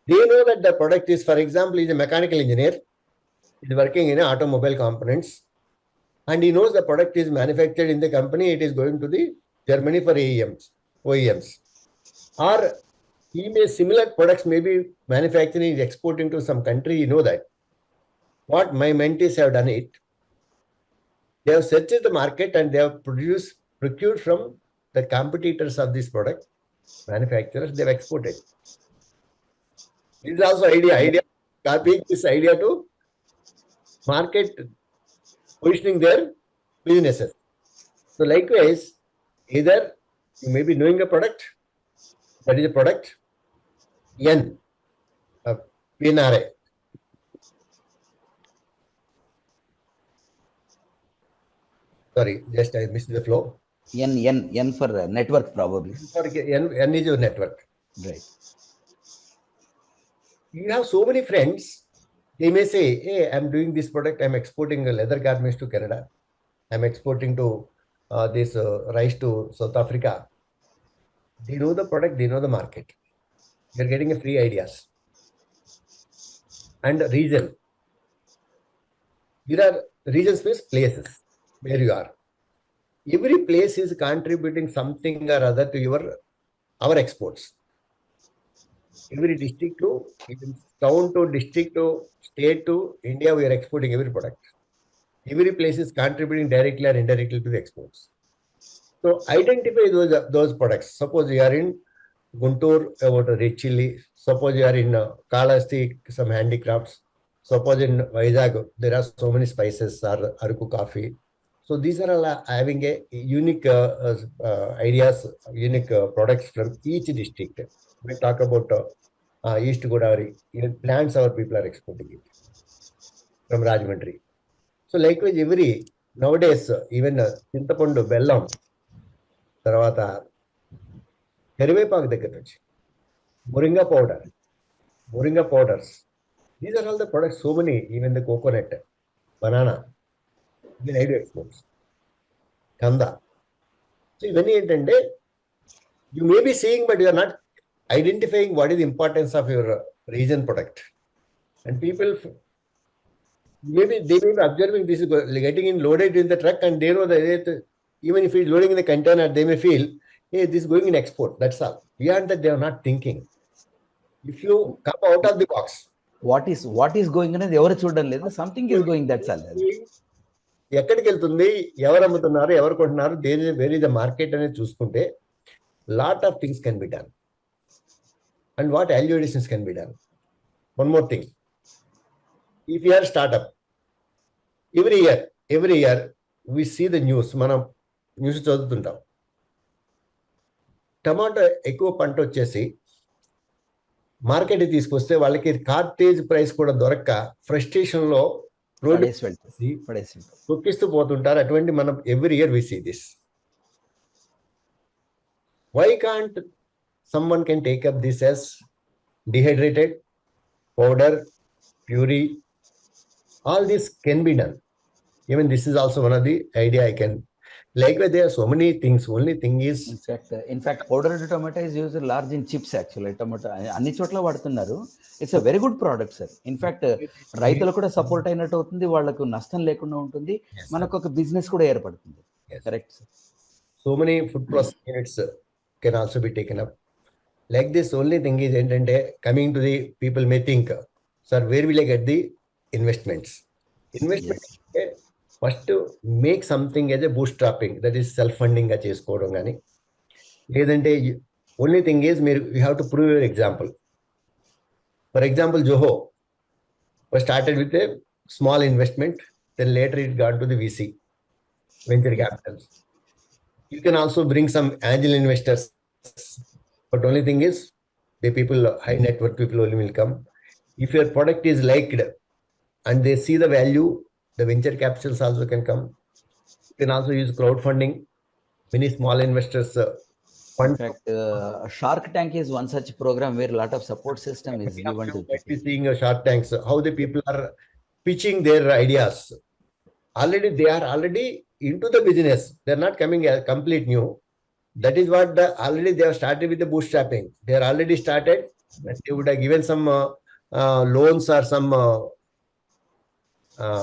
know that the product is, for example, is a mechanical engineer, is working in automobile components, and he knows the product is manufactured in the company, it is going to the Germany for OEMs. Or he may similar products may be manufacturing, is exporting to some country, you know that. What my mentees have done it, they have searched the market and they have procured from the competitors of this product, manufacturers, they have exported. This is also idea, copying this idea to market, positioning their businesses. So likewise, either you may be knowing a product, that is a product, N, PNRA. Sorry, just I missed the flow. N for network probably. N is your network. Right. You have so many friends, they may say, hey, I'm doing this product, I'm exporting leather garments to Canada. I'm exporting to this rice to South Africa. They know the product, they know the market. You're getting a free ideas. And region. There are regions means places where you are. Every place is contributing something or other to our exports. Every district to, even town to district to state to India, we are exporting every product. Every place is contributing directly or indirectly to the exports. So identify those products. Suppose you are in Guntur, about a red chili. Suppose you are in Kalahasti, some handicrafts. Suppose in Vizag, there are so many spices or Aruku coffee. So these are all having a unique ideas, unique products from each district. We talk about East Godavari, even plants our people are exporting it from Rajahmundry. So likewise, nowadays, even Chintapandu, Bellam, Taravata, Karivepaku దగ్గర నుంచి Moringa powders. These are all the products, so many, even the coconut, banana, even I do exports. Kanda. So when you may be seeing, but you are not identifying what is the importance of your region product. And people, maybe they may be observing this is getting in loaded in the truck, and they know that even if it's loading in the container, they may feel, hey, this is going in export. That's all. Beyond that, they are not thinking. If you come out of the box, what is going on? ఎవరు చూడడం లేదు. Something is going, that's all. ఎక్కడికి వెళ్తుంది, ఎవరు అమ్ముతున్నారు, ఎవరు కొంటున్నారు, where is the market అనేది చూసుకుంటే lot of things can be done. And what value additions can be done. One more thing. If you are a startup, every year we see the news. మనం news చదువుతుంటాం. Tomato ఎక్కువ పంట వచ్చేసి మార్కెట్కి తీసుకొస్తే వాళ్ళకి Carthage price కూడా దొరక్క frustration లో రోడ్డు తొక్కిస్తూ పోతుంటారు. అటువంటి మనం every year we see this. Why can't someone can take up this as dehydrated, powder, puree? All this can be done. Even this is also one of the idea I can. Likewise, there are so many things. Only thing is, in fact powdered tomato is use large in chips actually. Tomato అన్ని చోట్ల వాడుతున్నారు. It's a very good product sir. In fact రైతులు కూడా support అయినట్టు అవుతుంది, వాళ్ళకు నష్టం లేకుండా ఉంటుంది, మనకు ఒక బిజినెస్ కూడా ఏర్పడుతుంది. Correct sir. so many food processing units can also be taken up. Like this, only thing is ఏంటంటే coming to the people may think, sir, where will I get the investments? Investment first make something as a bootstrapping, that is self funding గా చేసుకోవడం. కానీ లేదంటే only thing is మీరు you have to prove your example. For example Zoho started with a small investment, then later it got to the VC venture capital. You can also bring some angel investors, but only thing is the people, high network people only will come. If your product is liked and they see the value, the venture capitals also can come. You can also use crowdfunding. Many small investors fund. In fact, Shark Tank is one such program where a lot of support system is given to might be seeing Shark Tanks, how the people are pitching their ideas. Already they are already into the business. They are not coming as complete new. That is what already they have started with the bootstrapping. They are already started. They would have given some loans or some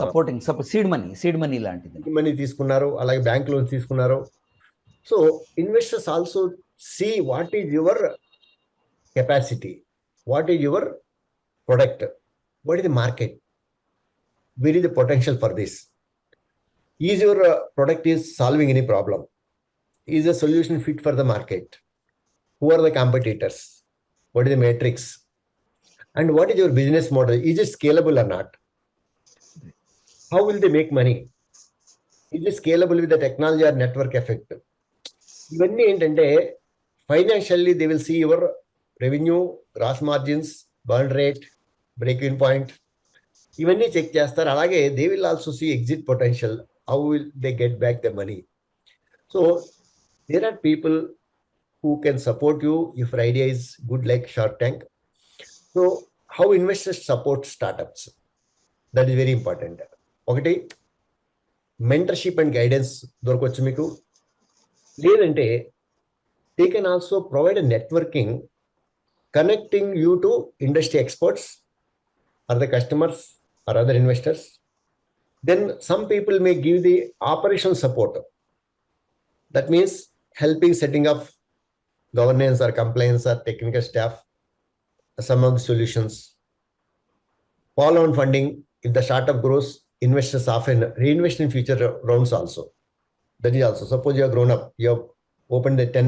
supporting seed money లాంటిది money తీసుకున్నారు, అలాగే bank loans తీసుకున్నారు. So investors also see what is your capacity, what is your product, what is the market, where is the potential for this, is your product is solving any problem, is the solution fit for the market, who are the competitors, what is the metrics, and what is your business model, is it scalable or not. How will they make money? Is it scalable with the technology or network effect? ఇవన్నీ ఏంటంటే financially they will see your revenue, gross margins, burn rate, break even point, ఇవన్నీ check చేస్తారు. అలాగే they will also see exit potential, how will they get back the money. So there are people who can support you if your idea is good, like Shark Tank. So how investors support startups? That is very important. ఒకటి mentorship and guidance దొరకవచ్చు మీకు. లేదంటే they can also provide a networking, connecting you to industry experts or the customers or other investors. Then some people may give the operation support, that means helping setting up governance or compliance or technical staff, some of the solutions. Follow-on funding, if the startup grows, investors often reinvest in future rounds also. That is also, suppose you have grown up, you have opened the 10,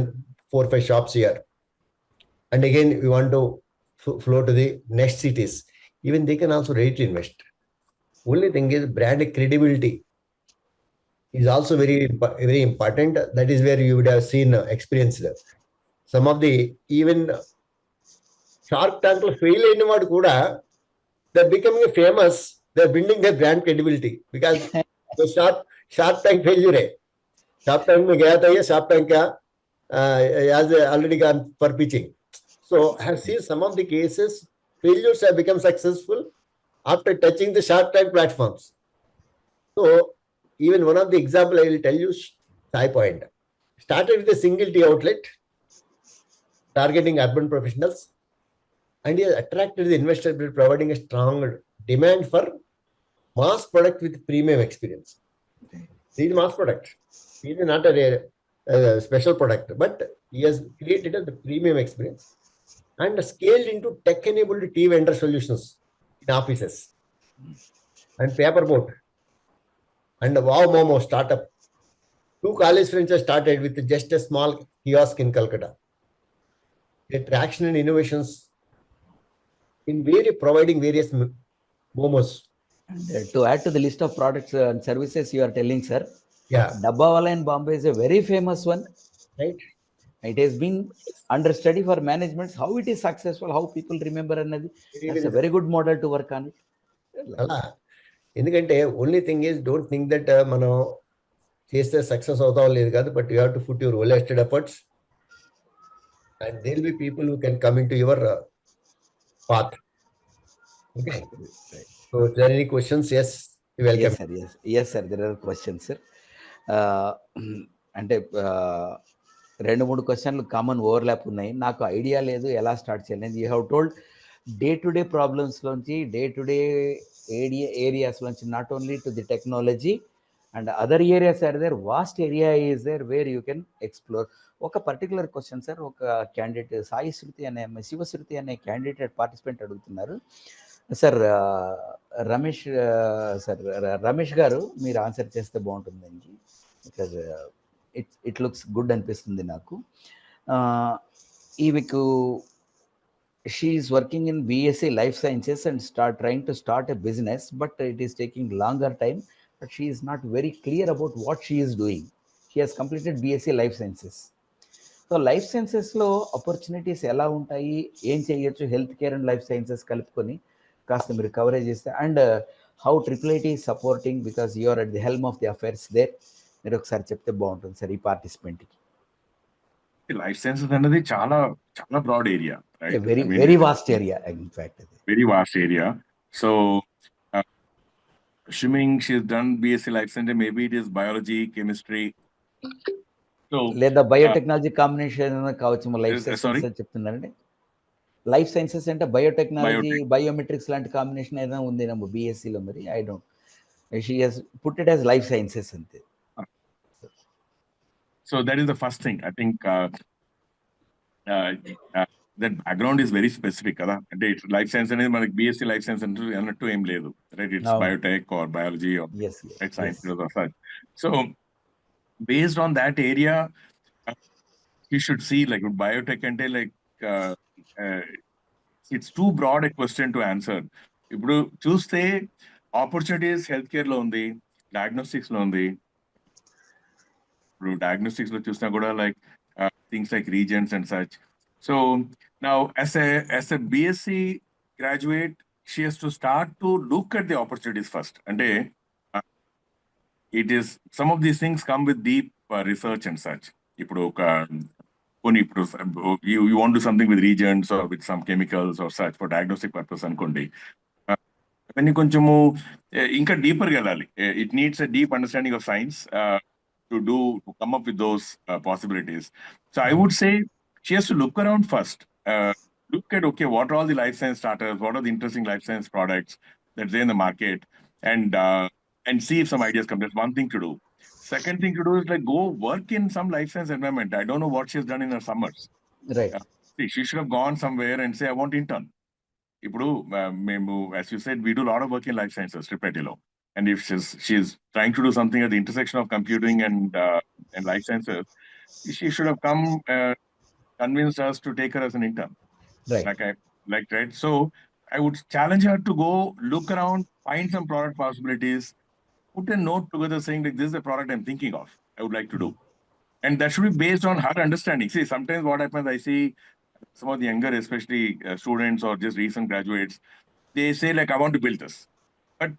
4, 5 shops here, and again you want to flow to the next cities, even they can also ready to invest. Only thing is brand credibility is also very, very important. That is where you would have seen, experienced. Some of the even Shark Tank lo fail అయిన వాడు కూడా they're becoming famous, they're building their brand credibility because the Shark Tank failure hai. Shark Tank mein gaya tha ye, Shark Tank ka has already gone for pitching. So I have seen some of the cases failures have become successful after touching the Shark Tank platforms. So even one of the example I will tell you, Sai Point started with a single tea outlet targeting urban professionals, and he has attracted the investor by providing a strong demand for mass product with premium experience. This is mass product. It is not a special product, but he has created a premium experience and scaled into tech-enabled tea vendor solutions in offices and paper boat and Wow Momo startup. 2 college friends have started with just a small kiosk in Calcutta. The traction and innovations in providing various momos. And to add to the list of products and services you are telling, sir, Yeah, Dabbawala in Bombay is a very famous one. right. It has been under study for management. How it is successful, how people remember another. That's a very good model to work on it. అలా ఎందుకంటే only thing is don't think that మనం చేస్తే success అవుతాం లేదు కాదు, but you have to put your well vested efforts and there will be people who can come in to your path. Okay. So, if there are any questions? Yes. Welcome. Yes, sir. Yes, sir. There are questions, sir. అంటే 2-3 క్వశ్చన్లు common overlap ఉన్నాయి. నాకు idea లేదు ఎలా start చేయాలి. You have told day to day ప్రాబ్లమ్స్లోంచి, day to day ఏరియాస్లోంచి, not only to the technology and other areas are there, vast area is there where you can explore. ఒక particular question sir, ఒక candidate Shivashruti అనే candidate participant అడుగుతున్నారు. Sir Ramesh garu మీరు answer చేస్తే బాగుంటుందండి, because it looks good అనిపిస్తుంది నాకు. ఈమెకు she is working in BSc Life Sciences and trying to start a business, but it is taking longer time, but she is not very clear about what she is doing. She has completed BSc Life Sciences. So life సైన్సెస్లో opportunities ఎలా ఉంటాయి, ఏం చేయొచ్చు, health care and life sciences కలుపుకొని కాస్త మీరు coverage చేస్తే, and how IEEE supporting, because you are at the helm of the affairs there, మీరు ఒకసారి చెప్తే బాగుంటుంది సార్ ఈ పార్టిసిపెంట్కి. లైఫ్ సైన్సెస్ అనేది చాలా చాలా broad area, very vast area, in fact very vast area. So assuming she's done BSc Life Sciences, maybe it is biology, chemistry. So లేదా biotechnology combination కావచ్చు. లైఫ్ సైన్సెస్ చెప్తున్నారండి. లైఫ్ సైన్సెస్ అంటే biotechnology, biometrics లాంటి combination ఏదైనా ఉంది నా BScలో, మరి I don't, she has put it as life sciences అంతే. So that is the first thing. I think that background is very specific kada. అంటే లైఫ్ సైన్స్ అనేది మనకి BSc లైఫ్ సైన్స్ అన్నట్టు ఏం లేదు, right? It's biotech or biology or science or such. So based on that area, you should see like biotech ante like it's too broad a question to answer. ఇప్పుడు చూస్తే opportunities health care లో ఉంది, diagnostics లో ఉంది. ఇప్పుడు diagnostics లో చూసినా కూడా like things like reasons and such. So now as a BSc graduate, she has to start to look at the opportunities first. అంటే it is some of these things come with deep research and such. ఇప్పుడు ఒక you want to do something with reagents or with some chemicals or such for diagnostic purpose అనుకోండి, అవన్నీ కొంచెము ఇంకా deeper గా వెళ్ళాలి. It needs a deep understanding of science to come up with those possibilities. So I would say she has to look around first, look at, okay, what are all the life science startups, what are the interesting life science products that's there in the market, and see if some ideas come. That's one thing to do. Second thing to do is like go work in some life science environment. I don't know what she has done in her summers. Right. See, she should have gone somewhere and say, I want intern. ఇప్పుడు మేము, as you said, we do a lot of work in life sciences, Tripetilo. And if she's trying to do something at the intersection of computing and life sciences, she should have come convinced us to take her as an intern. Right. Right. So I would challenge her to go look around, find some product possibilities, put a note together saying like, this is a product I'm thinking of, I would like to do. And that should be based on her understanding. See, sometimes what happens, I see some of the younger, especially students or just recent graduates, they say like, I want to build this. But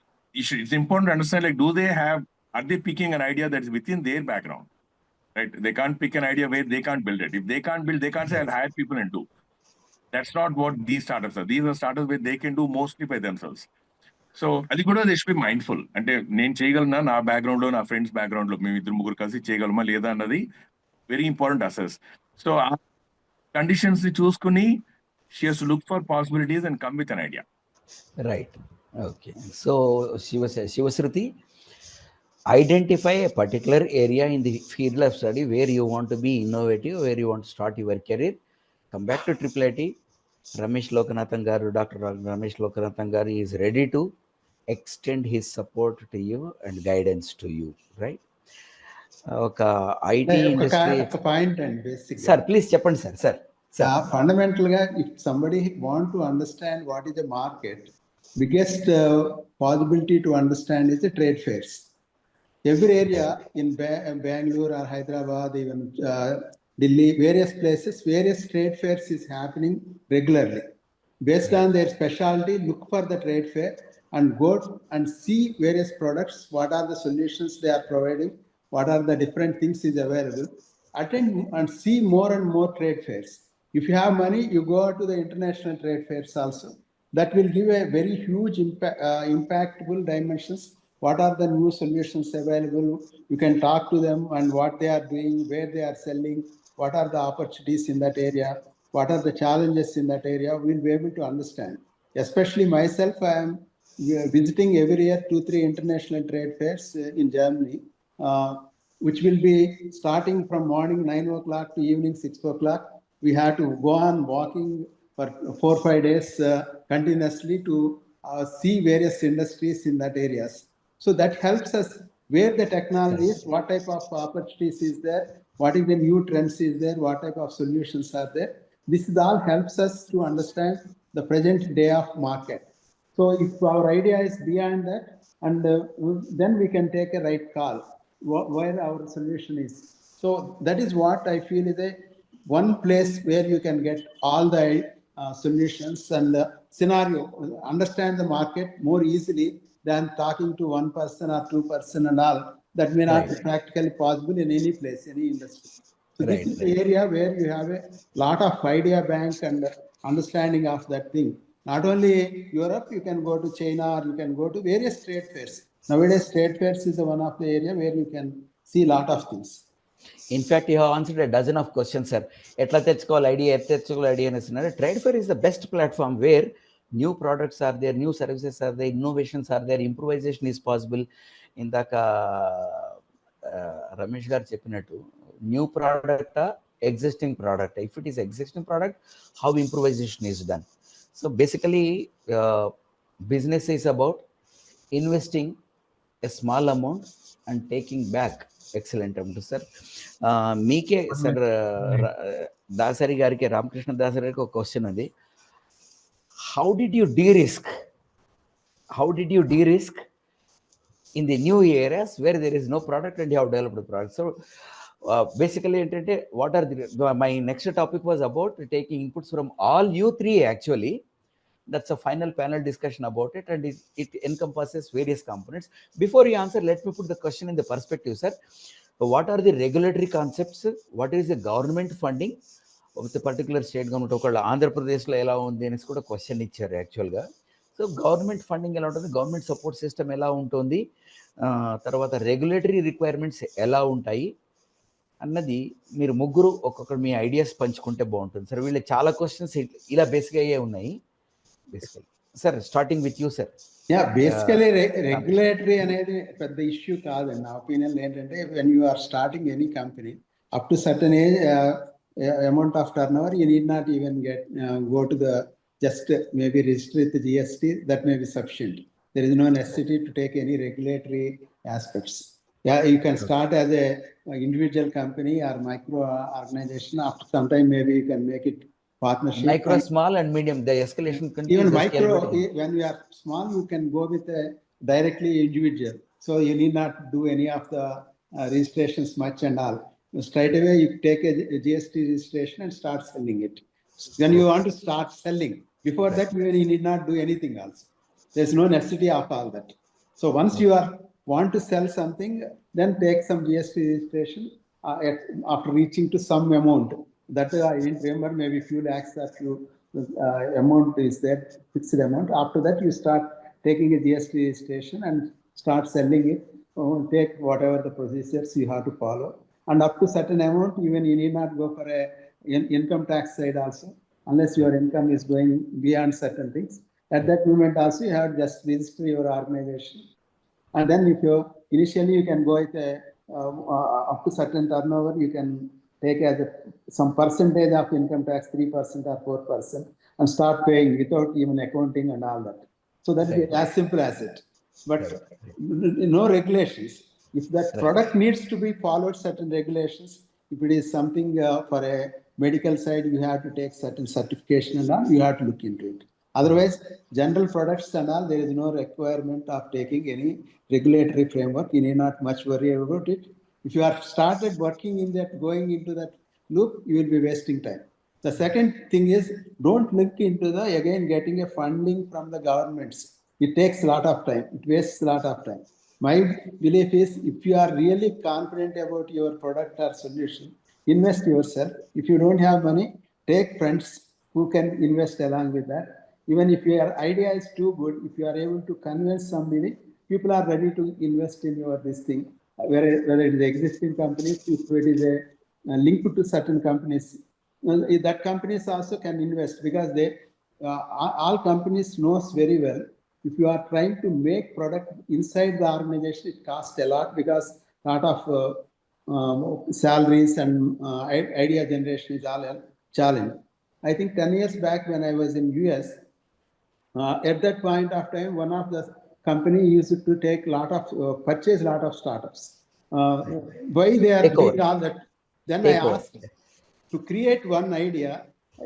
it's important to understand, like, are they picking an idea that is within their background, right? They can't pick an idea where they can't build it. If they can't build, they can't say, I'll hire people and do. That's not what these startups are. These are startups where they can do mostly by themselves. So అది కూడా they should be mindful. అంటే నేను చేయగలనా, నా background లో, నా friends background లో మేము 2-3 కలిసి చేయగలమా లేదా అన్నది వెరీ ఇంపార్టెంట్ అసెస్. సో ఆ కండిషన్స్ ని చూసుకుని she has to look for possibilities and come with an idea. Right. Okay. So Shivashruti, identify a particular area in the field of study where you want to be innovative, where you want to start your career. Come back to IIIT. Ramesh Lokanathan garu, Dr. Ramesh Lokanathan garu is ready to extend his support to you and guidance to you, right? Okay, IT industry. ఒక point అండి basic. Sir, please చెప్పండి sir. Fundamental గా if somebody want to understand what is the market, biggest possibility to understand is the trade fairs. Every area in Bangalore or Hyderabad, even Delhi, various places, various trade fairs is happening regularly. Based on their specialty, look for the trade fair and go and see various products, what are the solutions they are providing, what are the different things is available. Attend and see more and more trade fairs. If you have money, you go to the international trade fairs also. That will give a very huge impactful dimensions what are the new solutions available. You can talk to them and what they are doing, where they are selling, what are the opportunities in that area, what are the challenges in that area. We'll be able to understand. Especially myself, I am visiting every year 2-3 international trade fairs in Germany, which will be starting from morning 9 o'clock to evening 6 o'clock. We have to go on walking for 4 or 5 days continuously to see various industries in that areas. So that helps us where the technology is, what type of opportunities is there, what is the new trends is there, what type of solutions are there. This is all helps us to understand the present day of market. So if our idea is beyond that, and then we can take a right call where our solution is. So that is what I feel is a one place where you can get all the solutions and scenario, understand the market more easily than talking to one person or 2 person and all. That may not be practically possible in any place, any industry. So this is the area where you have a lot of idea bank and understanding of that thing. Not only Europe, you can go to China or you can go to various trade fairs. Nowadays, trade fairs is one of the area where you can see a lot of things. In fact, you have answered a dozen of questions, sir. Etla techukovali idea, techukovali idea anesthunnare. Trade fair is the best platform where new products are there, new services are there, innovations are there, improvisation is possible. Indaka Ramesh garu cheppinattu, new product, existing product. If it is existing product, how improvisation is done. So basically, business is about investing a small amount and taking back. Excellent, sir. మీకే sir Dasari గారికి, రామకృష్ణ దాసరి గారికి ఒక question ఉంది. How did you derisk in the new areas where there is no product and you have developed product? So basically ఏంటంటే what are the my next topic was about taking inputs from all you three actually. That's a final panel discussion about it, and it encompasses various components. Before you answer, let me put the question in the perspective, sir. What are the regulatory concepts? What is the government funding of the particular state government? ఒకళ్ళ ఆంధ్రప్రదేశ్లో ఎలా ఉంది అనేసి కూడా question ఇచ్చారు యాక్చువల్గా. So government funding ఎలా ఉంటుంది, గవర్నమెంట్ సపోర్ట్ సిస్టమ్ ఎలా ఉంటుంది, తర్వాత రెగ్యులేటరీ రిక్వైర్మెంట్స్ ఎలా ఉంటాయి అన్నది మీరు ముగ్గురు ఒక్కొక్కరు మీ ఐడియాస్ పంచుకుంటే బాగుంటుంది సార్. వీళ్ళకి చాలా క్వశ్చన్స్ ఇలా బేసిక్గా అయ్యే ఉన్నాయి. Basically, sir, starting with you, sir. Yeah, basically regulatory అనేది పెద్ద ఇష్యూ కాదండి. నా ఒపీనియన్ ఏంటంటే, when you are starting any company up to certain age, amount of turnover, you need not even go to the just maybe register with the GST. That may be sufficient. There is no necessity to take any regulatory aspects. Yeah, you can start as a individual company or micro organization. After some time, maybe you can make it partnership. Micro, small and medium, the escalation continues. Even micro, when we are small, you can go with a directly individual. So you need not do any of the registrations much and all. Straight away, you take a GST registration and start selling it. When you want to start selling, before that, you need not do anything else. There's no necessity of all that. So once you want to sell something, then take some GST registration after reaching to some amount. That I remember, maybe few lakhs or few amount is there, fixed amount. After that, you start taking a GST registration and start selling it. Take whatever the procedures you have to follow. And up to certain amount, even you need not go for a income tax side also, unless your income is going beyond certain things. At that moment also, you have to just register your organization. And then if you initially, you can go with a, up to certain turnover, you can take as some percentage of income tax, 3% or 4%, and start paying without even accounting and all that. So that is as simple as it. But no regulations. If that product needs to be followed certain regulations, if it is something for a medical side, you have to take certain certification and all, you have to look into it. Otherwise, general products and all, there is no requirement of taking any regulatory framework. You need not much worry about it. If you are started working in that, going into that loop, you will be wasting time. The second thing is, don't look into the, again, getting a funding from the governments. It takes a lot of time. It wastes a lot of time. My belief is, if you are really confident about your product or solution, invest yourself. If you don't have money, take friends who can invest along with that. Even if your idea is too good, if you are able to convince somebody, people are ready to invest in your this thing, whether it is existing companies, if it is a link to certain companies, that companies also can invest, because they all companies knows very well, if you are trying to make product inside the organization, it costs a lot, because lot of salaries and idea generation is all a challenge. I think 10 years back when I was in US, at that point of time, one of the company used to take purchase lot of startups. Why they are Take over. doing all that? Then Take I over. asked, to create one idea,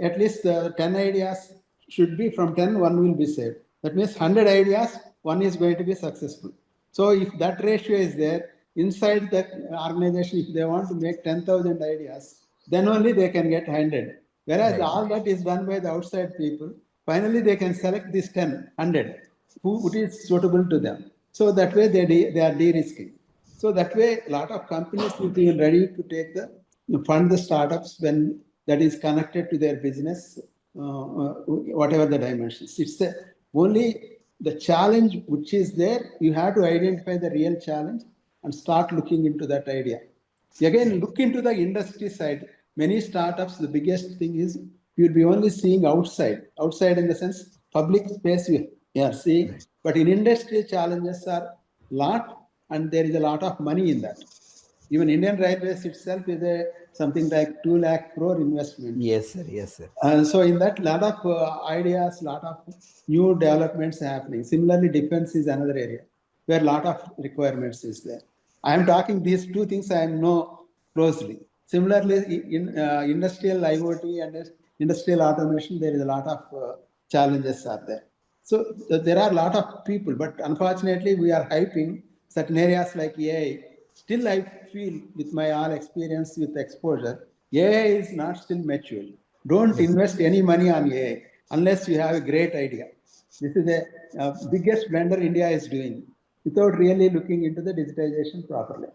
at least 10 ideas should be, from 10, one will be saved. That means 100 ideas, one is going to be successful. So if that ratio is there, inside the organization, if they want to make 10,000 ideas, then only they can get 100. Whereas Right. all that is done by the outside people, finally they can select this 10, 100, who is suitable to them. So that way they are de-risking. So that way, a lot of companies will be ready to take fund the startups when that is connected to their business, whatever the dimensions. It's only the challenge which is there. You have to identify the real challenge and start looking into that idea. Again, look into the industry side. Many startups, the biggest thing is you'll be only seeing outside in the sense public space you are seeing, but in industry challenges are lot, and there is a lot of money in that. Even Indian Railways itself is something like 2 lakh crore investment. Yes, sir. Yes, sir. And so in that, lot of ideas, lot of new developments happening. Similarly, defense is another area where lot of requirements is there. I am talking these two things I know closely. Similarly, in industrial IoT and industrial automation, there is a lot of challenges are there. So there are a lot of people, but unfortunately, we are hyping certain areas like AI. Still, I feel with my all experience with exposure, AI is not still mature. Don't invest any money on AI unless you have a great idea. This is the biggest blunder India is doing without really looking into the digitization properly.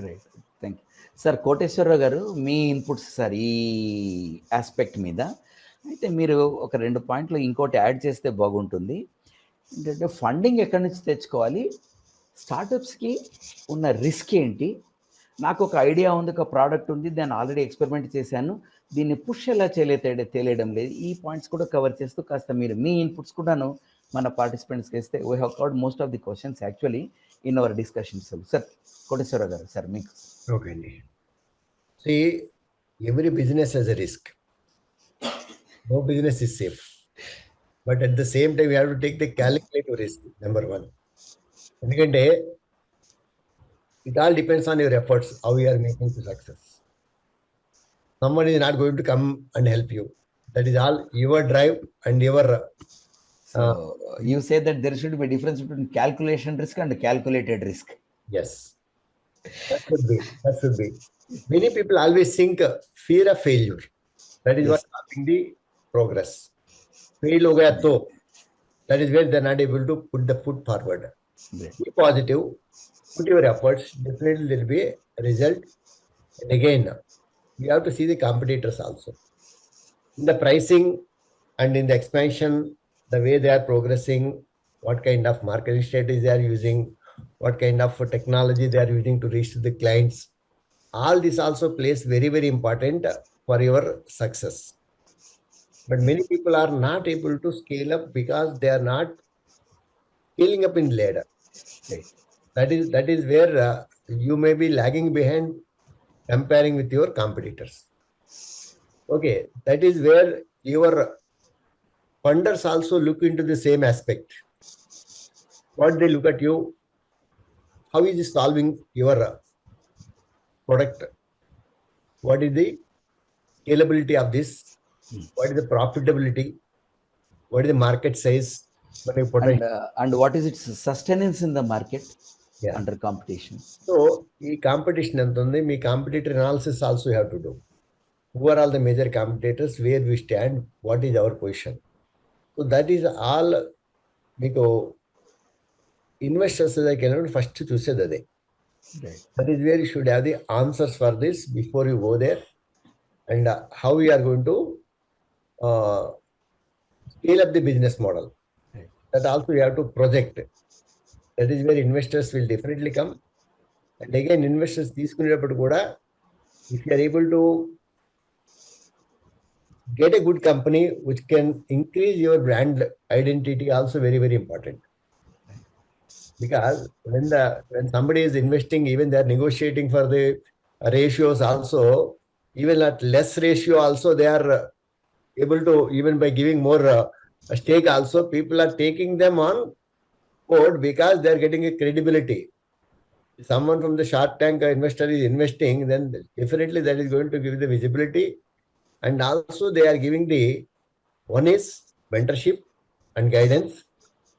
Right, thank you sir. Koteswararao గారు, మీ inputs sir ఈ aspect మీద. అయితే మీరు ఒక 2 పాయింట్లు ఇంకోటి add చేస్తే బాగుంటుంది. ఏంటంటే ఫండింగ్ ఎక్కడి నుంచి తెచ్చుకోవాలి, స్టార్టప్స్కి ఉన్న రిస్క్ ఏంటి, నాకు ఒక ఐడియా ఉంది, ఒక ప్రోడక్ట్ ఉంది, దాన్ని ఆల్రెడీ ఎక్స్పెరిమెంట్ చేశాను, దీన్ని పుష్ ఎలా తెలియడం లేదు. ఈ పాయింట్స్ కూడా కవర్ చేస్తూ కాస్త మీరు మీ ఇన్పుట్స్ కూడాను మన పార్టిసిపెంట్స్కి ఇస్తే we have covered most of the questions actually in our discussions. Sir Koteswararao గారు, సార్ మీకు. Okay. See, every business has a risk. No business is safe. But at the same time, we have to take the calculated risk, number one. ఎందుకంటే it all depends on your efforts, how you are making to success. Someone is not going to come and help you. That is all your drive and your... So you say that there should be a difference between calculation risk and calculated risk. Yes. That should be. Many people always think fear of failure. That is Yes. what stopping the progress. Fail ho gaya to, that is where they are not able to put the foot forward. Right. Be positive, put your efforts, definitely there will be a result. And again, you have to see the competitors also. In the pricing and in the expansion, the way they are progressing, what kind of marketing strategies they are using, what kind of technology they are using to reach to the clients. All this also plays very, very important for your success. But many people are not able to scale up because they are not scaling up in ladder. Right. That is where you may be lagging behind comparing with your competitors. Okay, that is where your funders also look into the same aspect. What they look at you, how is it solving your product? What is the scalability of this? What is the profitability? What is the market size? What is the potential? And what is its sustenance in the market Yeah. under competition? So, ఈ competition ఎంత ఉంది, మీ competitor analysis also you have to do. Who are all the major competitors, where we stand, what is our position? So that is all. మీకు investors దగ్గరికి వెళ్ళినప్పుడు first చూసేది అదే. Right. That is where you should have the answers for this before you go there, and how you are going to scale up the business model. Right. That also you have to project. That is where investors will definitely come. And again, investors తీసుకునేటప్పుడు కూడా, if you are able to get a good company which can increase your brand identity, also very, very important. Because when somebody is investing, even they are negotiating for the ratios also, even at less ratio also they are able to, even by giving more stake also, people are taking them on board because they are getting a credibility. If someone from the Shark Tank investor is investing, then definitely that is going to give the visibility, and also they are giving the one is mentorship and guidance,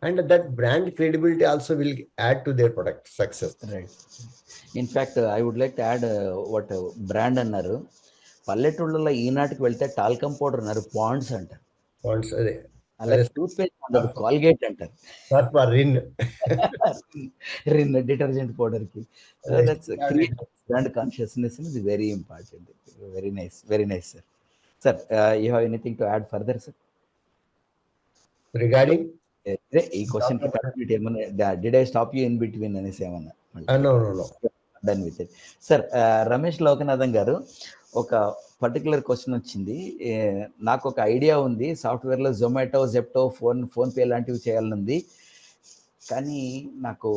and that brand credibility also will add to their product success. Right. In fact I would like to add what brand అన్నారు, పల్లెటూళ్ళలో ఈనాటికి వెళ్తే talcum powder అన్నారు, Ponds అంటారు. Fonts, అలాగే tooth paste ఉండదు, Colgate అంటారు. for Rin. Rin detergent పౌడర్కి. So that's create brand consciousness is very important. Very nice sir. Sir you have anything to add further sir? Regarding? ఈ క్వశ్చన్ కి కంప్లీట్ ఏమన్నా did I stop you in between అనేసి ఏమన్నా? No. Done with it. Sir Ramesh Lokanathan గారు, ఒక particular question వచ్చింది. నాకు ఒక ఐడియా ఉంది, సాఫ్ట్వేర్లో జొమాటో, జెప్టో, ఫోన్పే లాంటివి చేయాలనుంది, కానీ నాకు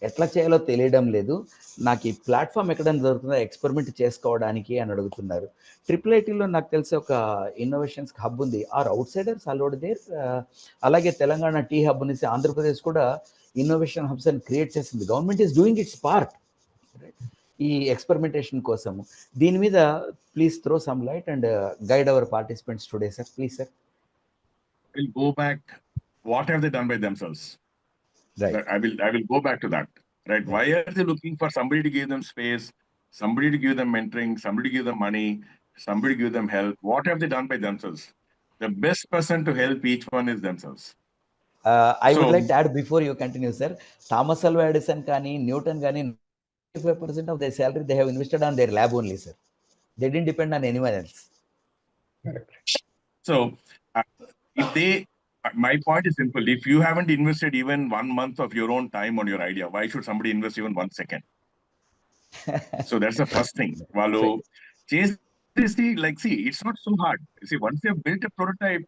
ఎట్లా చేయాలో తెలియడం లేదు. నాకు ఈ ప్లాట్ఫామ్ ఎక్కడైనా దొరుకుతుందో ఎక్స్పెరిమెంట్ చేసుకోవడానికి అని అడుగుతున్నారు. IIITలో నాకు తెలిసి ఒక ఇన్నోవేషన్స్ హబ్ ఉంది. Are outsiders allowed there? అలాగే తెలంగాణ టీ హబ్ నుంచి ఆంధ్రప్రదేశ్ కూడా ఇన్నోవేషన్ హబ్స్ అని క్రియేట్ చేసింది. Government is doing its part ఈ ఎక్స్పెరిమెంటేషన్ కోసము. దీని మీద please throw some light and guide our participants today sir, please sir. We'll go back. What have they done by themselves? Right. I will go back to that. Right. Why are they looking for somebody to give them space, somebody to give them mentoring, somebody to give them money, somebody to give them help? What have they done by themselves? The best person to help each one is themselves. I would So- like to add before you continue, sir. Thomas Alva Edison కానీ Newton కానీ 95% of their salary they have invested on their lab only, sir. They didn't depend on anyone else. So, if they, my point is simple. If you haven't invested even 1 month of your own time on your idea, why should somebody invest even 1 second? So that's the first thing. Walu chase this, see, it's not so hard. See, once they've built a prototype,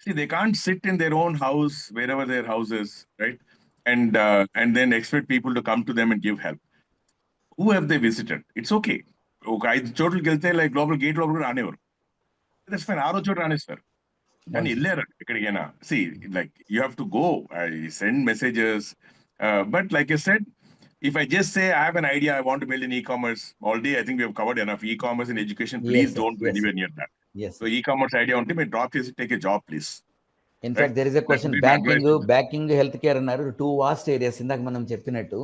see, they can't sit in their own house, wherever their house is, right? And then expect people to come to them and give help. Who have they visited? It's okay. I total gelte like global gate logo ranevaru. That's fine. Aro chot ranestar. And illera ekkadikena. See, like you have to go. I send messages. But like I said, if I just say I have an idea, I want to build an e-commerce all day, I think we have covered enough. E-commerce and education, please Yes, sir. don't go Yes, anywhere sir. near that. Yes. So e-commerce idea on me, drop this, take a job, please. In fact, there is a question, That would be my advice. banking, healthcare అన్నారు, 2 vast areas ఇందాక మనం చెప్పినట్టు.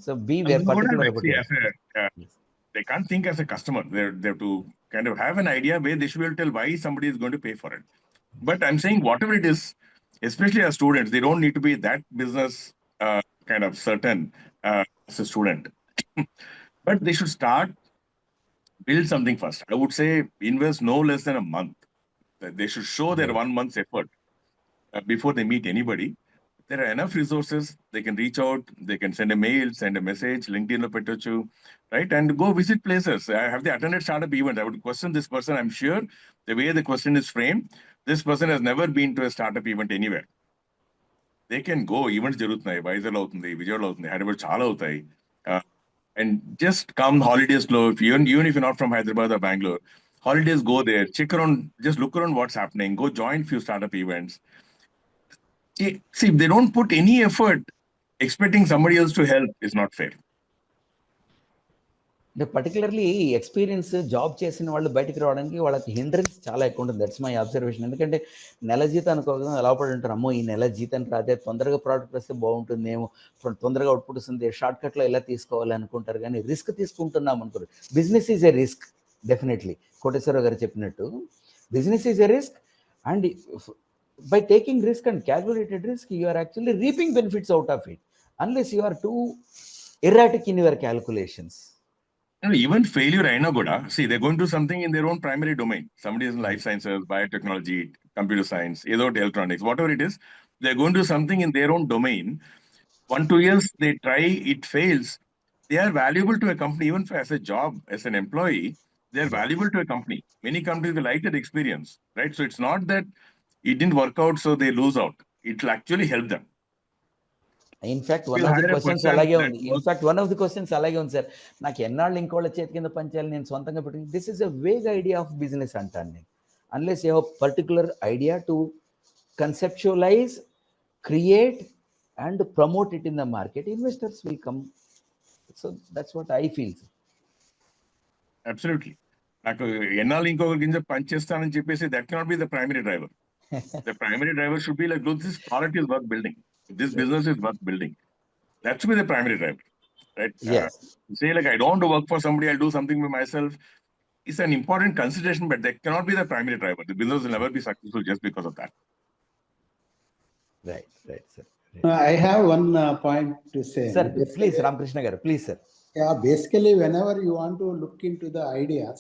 So be very And particular like, about see, it. they can't think as a customer. They have to kind of have an idea where they should be able to tell why somebody is going to pay for it. But I'm saying whatever it is, especially as students, they don't need to be that business kind of certain as a student. But they should start, build something first. I would say invest no less than a month. They should show their 1 month's effort before they meet anybody. There are enough resources. They can reach out. They can send a mail, send a message, LinkedIn lo pettochu, right? And go visit places. Have they attended startup event? I would question this person. I'm sure the way the question is framed, this person has never been to a startup event anywhere. They can go. Events jarutunayi, Vizag avutundi, Vijayawada avutundi, Hyderabad chaala avutayi. And just come holidays low. Even if you're not from Hyderabad or Bangalore, holidays, go there, check around, just look around what's happening, go join few startup events. See, if they don't put any effort, expecting somebody else to help is not fair. Particularly experience job చేసిన వాళ్ళు బయటకు రావడానికి వాళ్ళకి hindrance చాలా ఎక్కువ ఉంటుంది. That's my observation. ఎందుకంటే నెల జీతం అనుకోగా ఎలా పడి ఉంటారు, అమ్మో ఈ నెల జీతం రాదే, తొందరగా ప్రోడక్ట్ వస్తే బాగుంటుందేమో, తొందరగా అవుట్పుట్ వస్తుంది, షార్ట్ కట్లో ఎలా తీసుకోవాలి అనుకుంటారు, కానీ రిస్క్ తీసుకుంటున్నాం అనుకోరు. Business is a risk. Definitely Koteswararao గారు చెప్పినట్టు business is a risk, and by taking risk and calculated risk, you are actually reaping benefits out of it, unless you are too erratic in your calculations. Even failure, I know, see, they're going to something in their own primary domain. Somebody is in life sciences, biotechnology, computer science, electronics, whatever it is, they're going to something in their own domain. 1-2 years they try, it fails, they are valuable to a company. Even as a job, as an employee, they are valuable to a company. Many companies will like that experience, right? So it's not that it didn't work out, so they lose out. It will actually help them. In fact one We'll of the hire a questions person అలాగే that ఉంది. works- in fact one of the questions అలాగే ఉంది sir. నాకు ఎన్నాళ్ళు ఇంకోళ్ళ చేతి కింద పనిచేయాలి, నేను సొంతంగా పెట్టుకుని, this is a vague idea of business అంటాను నేను. Unless you have particular idea to conceptualise, create and promote it in the market, investors will come. So that's what I feel. Absolutely. నాకు ఎన్నాళ్ళు ఇంకొకరి కింద పని చేస్తానని చెప్పేసి that cannot be the primary driver. The primary driver should be like, look, this product is worth building. This business is worth building. That should be the primary driver, right? Yes. Say like, I don't want to work for somebody, I'll do something by myself. It's an important consideration, but that cannot be the primary driver. The business will never be successful just because of that. Right right sir. I have one point to say. Sir please Ramakrishna గారు, please sir. Yeah, basically, whenever you want to look into the ideas,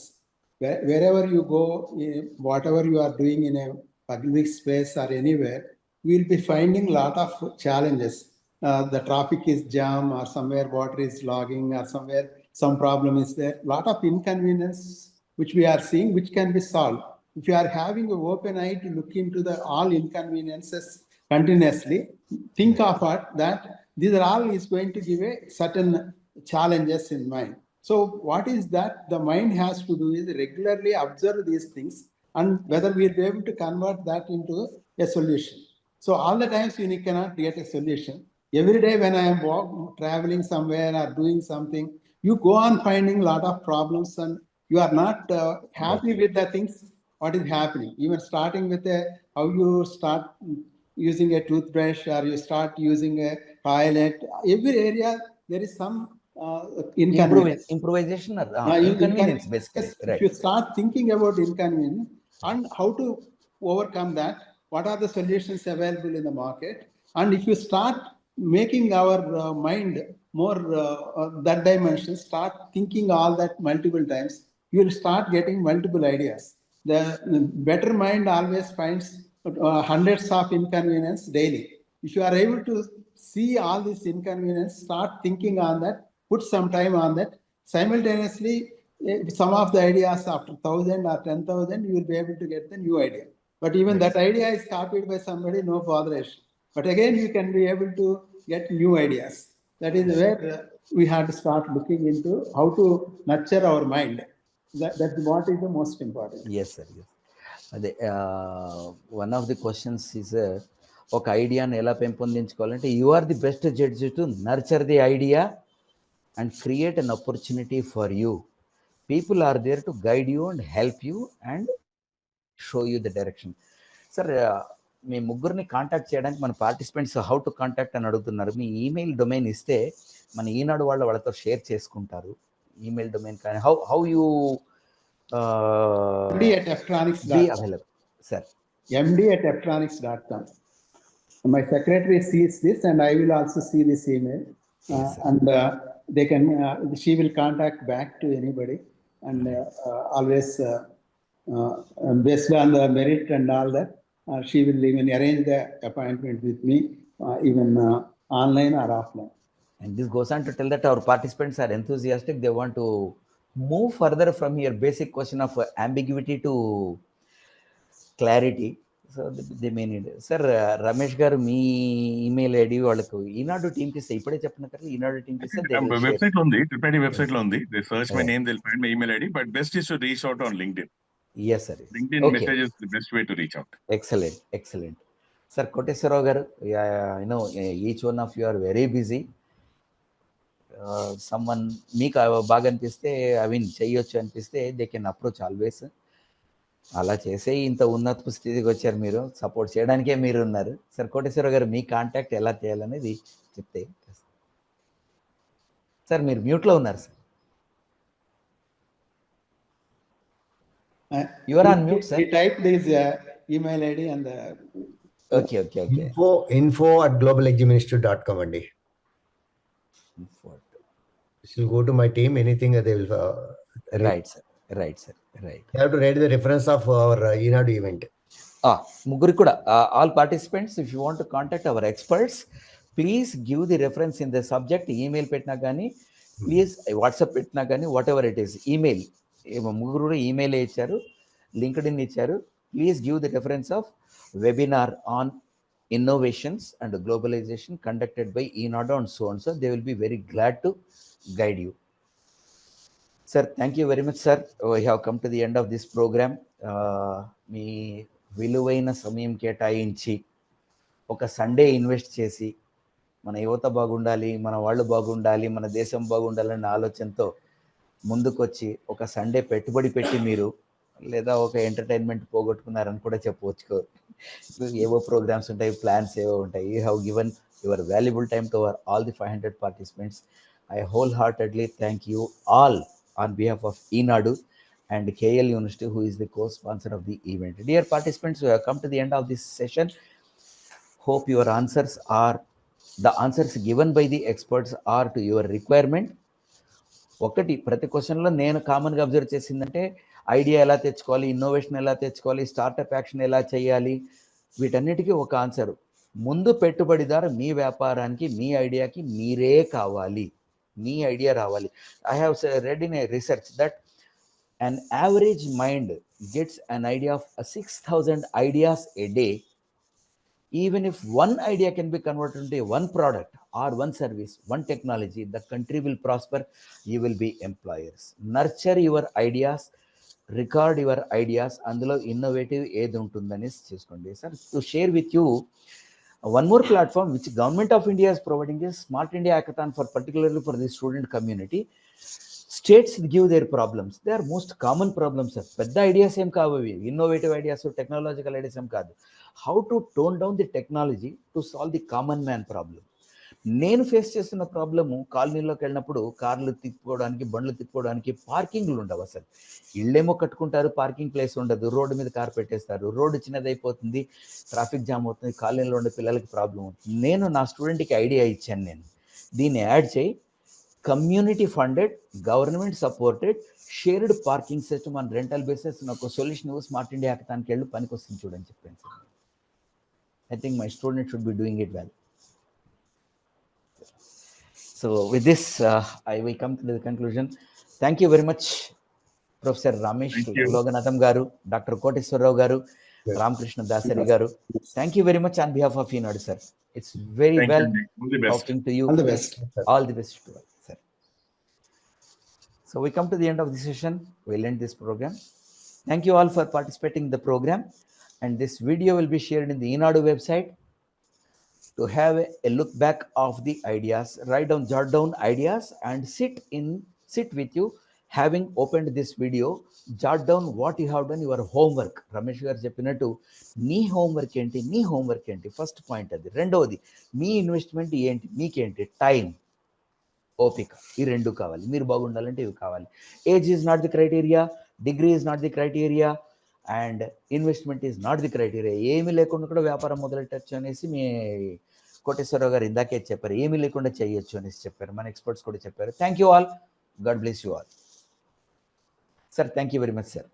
wherever you go, whatever you are doing in a public space or anywhere, you will be finding a lot of challenges. The traffic is jam, or somewhere water is logging, or somewhere some problem is there. Lot of inconvenience which we are seeing, which can be solved. If you are having an open eye to look into the all inconveniences continuously, think of that these are all is going to give a certain challenges in mind. So what is that the mind has to do is regularly observe these things, and whether we will be able to convert that into a solution. So all the times you cannot get a solution. Every day when I am traveling somewhere or doing something, you go on finding a lot of problems, and you are not happy with the things what is happening. Even starting with how you start using a toothbrush, or you start using a toilet, every area there is some inconvenience. Improvisation or inconvenience, basically. If Right. you start thinking about inconvenience and how to overcome that, what are the solutions available in the market, and if you start making our mind more that dimension, start thinking all that multiple times, you will start getting multiple ideas. The better mind always finds hundreds of inconvenience daily. If you are able to see all this inconvenience, start thinking on that, put some time on that, simultaneously some of the ideas after 1,000 or 10,000, you will be able to get the new idea. But even that idea is copied by somebody, no botheration. But again, you can be able to get new ideas. That is where we have to start looking into how to nurture our mind. That's what is the most important. Yes, sir. Yes. అదే one of the questions is, ఒక ఐడియాను ఎలా పెంపొందించుకోవాలంటే, you are the best judge to nurture the idea and create an opportunity for you. People are there to guide you and help you and show you the direction. Sir, మీ ముగ్గురిని contact చేయడానికి మన participants how to contact అని అడుగుతున్నారు. మీ email domain ఇస్తే మన ఈనాడు వాళ్ళతో share చేసుకుంటారు ఈమెయిల్ డొమైన్. కానీ how you md@ftronics.com. be available, sir? md@ftronics.com. My secretary sees this, and I will also see this email. Yes, And they can, she will contact back to anybody, and always based on the merit and all that, she will even arrange the appointment with me, even online or offline. And this goes on to tell that our participants are enthusiastic. They want to move further from your basic question of ambiguity to clarity. So they may need. Sir, Ramesh గారు, మీ email ID వాళ్ళకు ఈనాడు టీంకి ఇస్తే, ఇప్పుడే చెప్పిన కదా, ఈనాడు టీంకి ఇస్తే website లో ఉంది, ట్రిప్ వెబ్సైట్ లో ఉంది. They search my name, they'll find my email ID. But best is to reach out on LinkedIn. Yes, sir. LinkedIn Okay. message is the best way to reach out. Excellent, excellent. Sir, Koteswararao గారు, I know each one of you are very busy. Someone మీకు బాగా అనిపిస్తే, చెయ్యొచ్చు అనిపిస్తే, they can approach always. అలా చేసే ఇంత ఉన్నత స్థితికి వచ్చారు మీరు, సపోర్ట్ చేయడానికే మీరు ఉన్నారు. సార్, కోటేశ్వరరావు గారు, మీ కాంటాక్ట్ ఎలా చేయాలనేది చెప్తే. సార్, మీరు మ్యూట్లో ఉన్నారు sir. You are on mute, sir. We type this email ID and the. Okay. info@globalexeministry.com అండి. This will go to my team. Anything they will. Right, sir. Right. You have to write the reference of our Eenadu event. ముగ్గురు కూడా, all participants, if you want to contact our experts, please give the reference in the subject. Email పెట్టినా కానీ, please WhatsApp పెట్టినా కానీ, what ever it is, email. ముగ్గురు కూడా email ఇచ్చారు, LinkedIn ఇచ్చారు. Please give the reference of webinar on innovations and globalization conducted by ENADA and so on. So they will be very glad to guide you. Sir, thank you very much, sir. We have come to the end of this program. మీ విలువైన సమయం కేటాయించి ఒక Sunday invest చేసి మన యువత బాగుండాలి, మన వాళ్ళు బాగుండాలి, మన దేశం బాగుండాలనే ఆలోచనతో ముందుకొచ్చి ఒక సండే పెట్టుబడి పెట్టి మీరు లేదా ఒక ఎంటర్టైన్మెంట్ పోగొట్టుకున్నారని కూడా చెప్పవచ్చు. ఏవో ప్రోగ్రామ్స్ ఉంటాయి, ప్లాన్స్ ఏవో ఉంటాయి. You have given your valuable time to our all the 500 participants. I wholeheartedly thank you all on behalf of ENADU and KL University, who is the co-sponsor of the event. Dear participants, we have come to the end of this session. Hope your answers are, the answers given by the experts are to your requirement. ఒకటి ప్రతి క్వశ్చన్లో నేను కామన్గా observe చేసిందంటే, idea ఎలా తెచ్చుకోవాలి, innovation ఎలా తెచ్చుకోవాలి, స్టార్టప్ యాక్షన్ ఎలా చేయాలి, వీటన్నిటికీ ఒక ఆన్సర్. ముందు పెట్టుబడిదారు మీ వ్యాపారానికి, మీ ఐడియాకి మీరే కావాలి, మీ ఐడియా రావాలి. I have read in a research that an average mind gets an idea of 6,000 ideas a day. Even if one idea can be converted into one product or one service, one technology, the country will prosper, you will be employers. Nurture your ideas, record your ideas, అందులో innovative ఏది ఉంటుందని చూసుకోండి. Sir, to share with you one more platform which Government of India is providing is Smart India Hackathon, for particularly for the student community. States give their problems. They are most common problems, sir. పెద్ద ideas ఏం కావు, innovative ideas, technological ideas ఏం కాదు. How to tone down the technology to solve the common man problem. నేను face చేస్తున్న problem, కాలనీలోకి వెళ్ళినప్పుడు కార్లు తిప్పుకోవడానికి, బండ్లు తిప్పుకోవడానికి పార్కింగ్లు ఉండవు అసలు. ఇళ్ళేమో కట్టుకుంటారు, పార్కింగ్ ప్లేస్ ఉండదు, రోడ్డు మీద కార్ పెట్టేస్తారు, రోడ్డు చిన్నదైపోతుంది, ట్రాఫిక్ జామ్ అవుతుంది, కాలనీలో ఉండే పిల్లలకి ప్రాబ్లం అవుతుంది. నేను నా స్టూడెంట్కి ఐడియా ఇచ్చాను, నేను దీన్ని యాడ్ చేయి, community funded, government supported, shared parking system on rental basis, నాకు సొల్యూషన్ స్మార్ట్ ఇండియా హ్యాకథాన్కి వెళ్ళి పనికి వస్తుంది చూడని చెప్పాను sir. I think my student should be doing it well. So with this, we come to the conclusion. Thank you very much, Professor Ramesh Loganatham garu, Dr. Koteswarrao garu, Ramakrishna Dasari garu. Thank you very much on behalf of ENADU, sir. It's very well talking to you. All the best. All the best to all, sir. So we come to the end of the session. We'll end this program. Thank you all for participating in the program. And this video will be shared in the ENADU website. To have a look back of the ideas, write down, jot down ideas and sit with you. Having opened this video, jot down what you have done, your homework. Ramesh garu cheppinattu, nee homework enti, first point adi. Rendovadi, me investment ఏంటి, మీకేంటి, time, ఓపిక, ఈ రెండు కావాలి. మీరు బాగుండాలంటే ఇవి కావాలి. Age is not the criteria, degree is not the criteria, and investment is not the criteria. ఏమీ లేకుండా కూడా వ్యాపారం మొదలెట్టచ్చు అనేసి మీ కోటేశ్వరరావు గారు ఇందాకే చెప్పారు. ఏమీ లేకుండా చేయొచ్చు అనేసి చెప్పారు, మన ఎక్స్పర్ట్స్ కూడా చెప్పారు. Thank you all. God bless you all. Sir, thank you very much sir.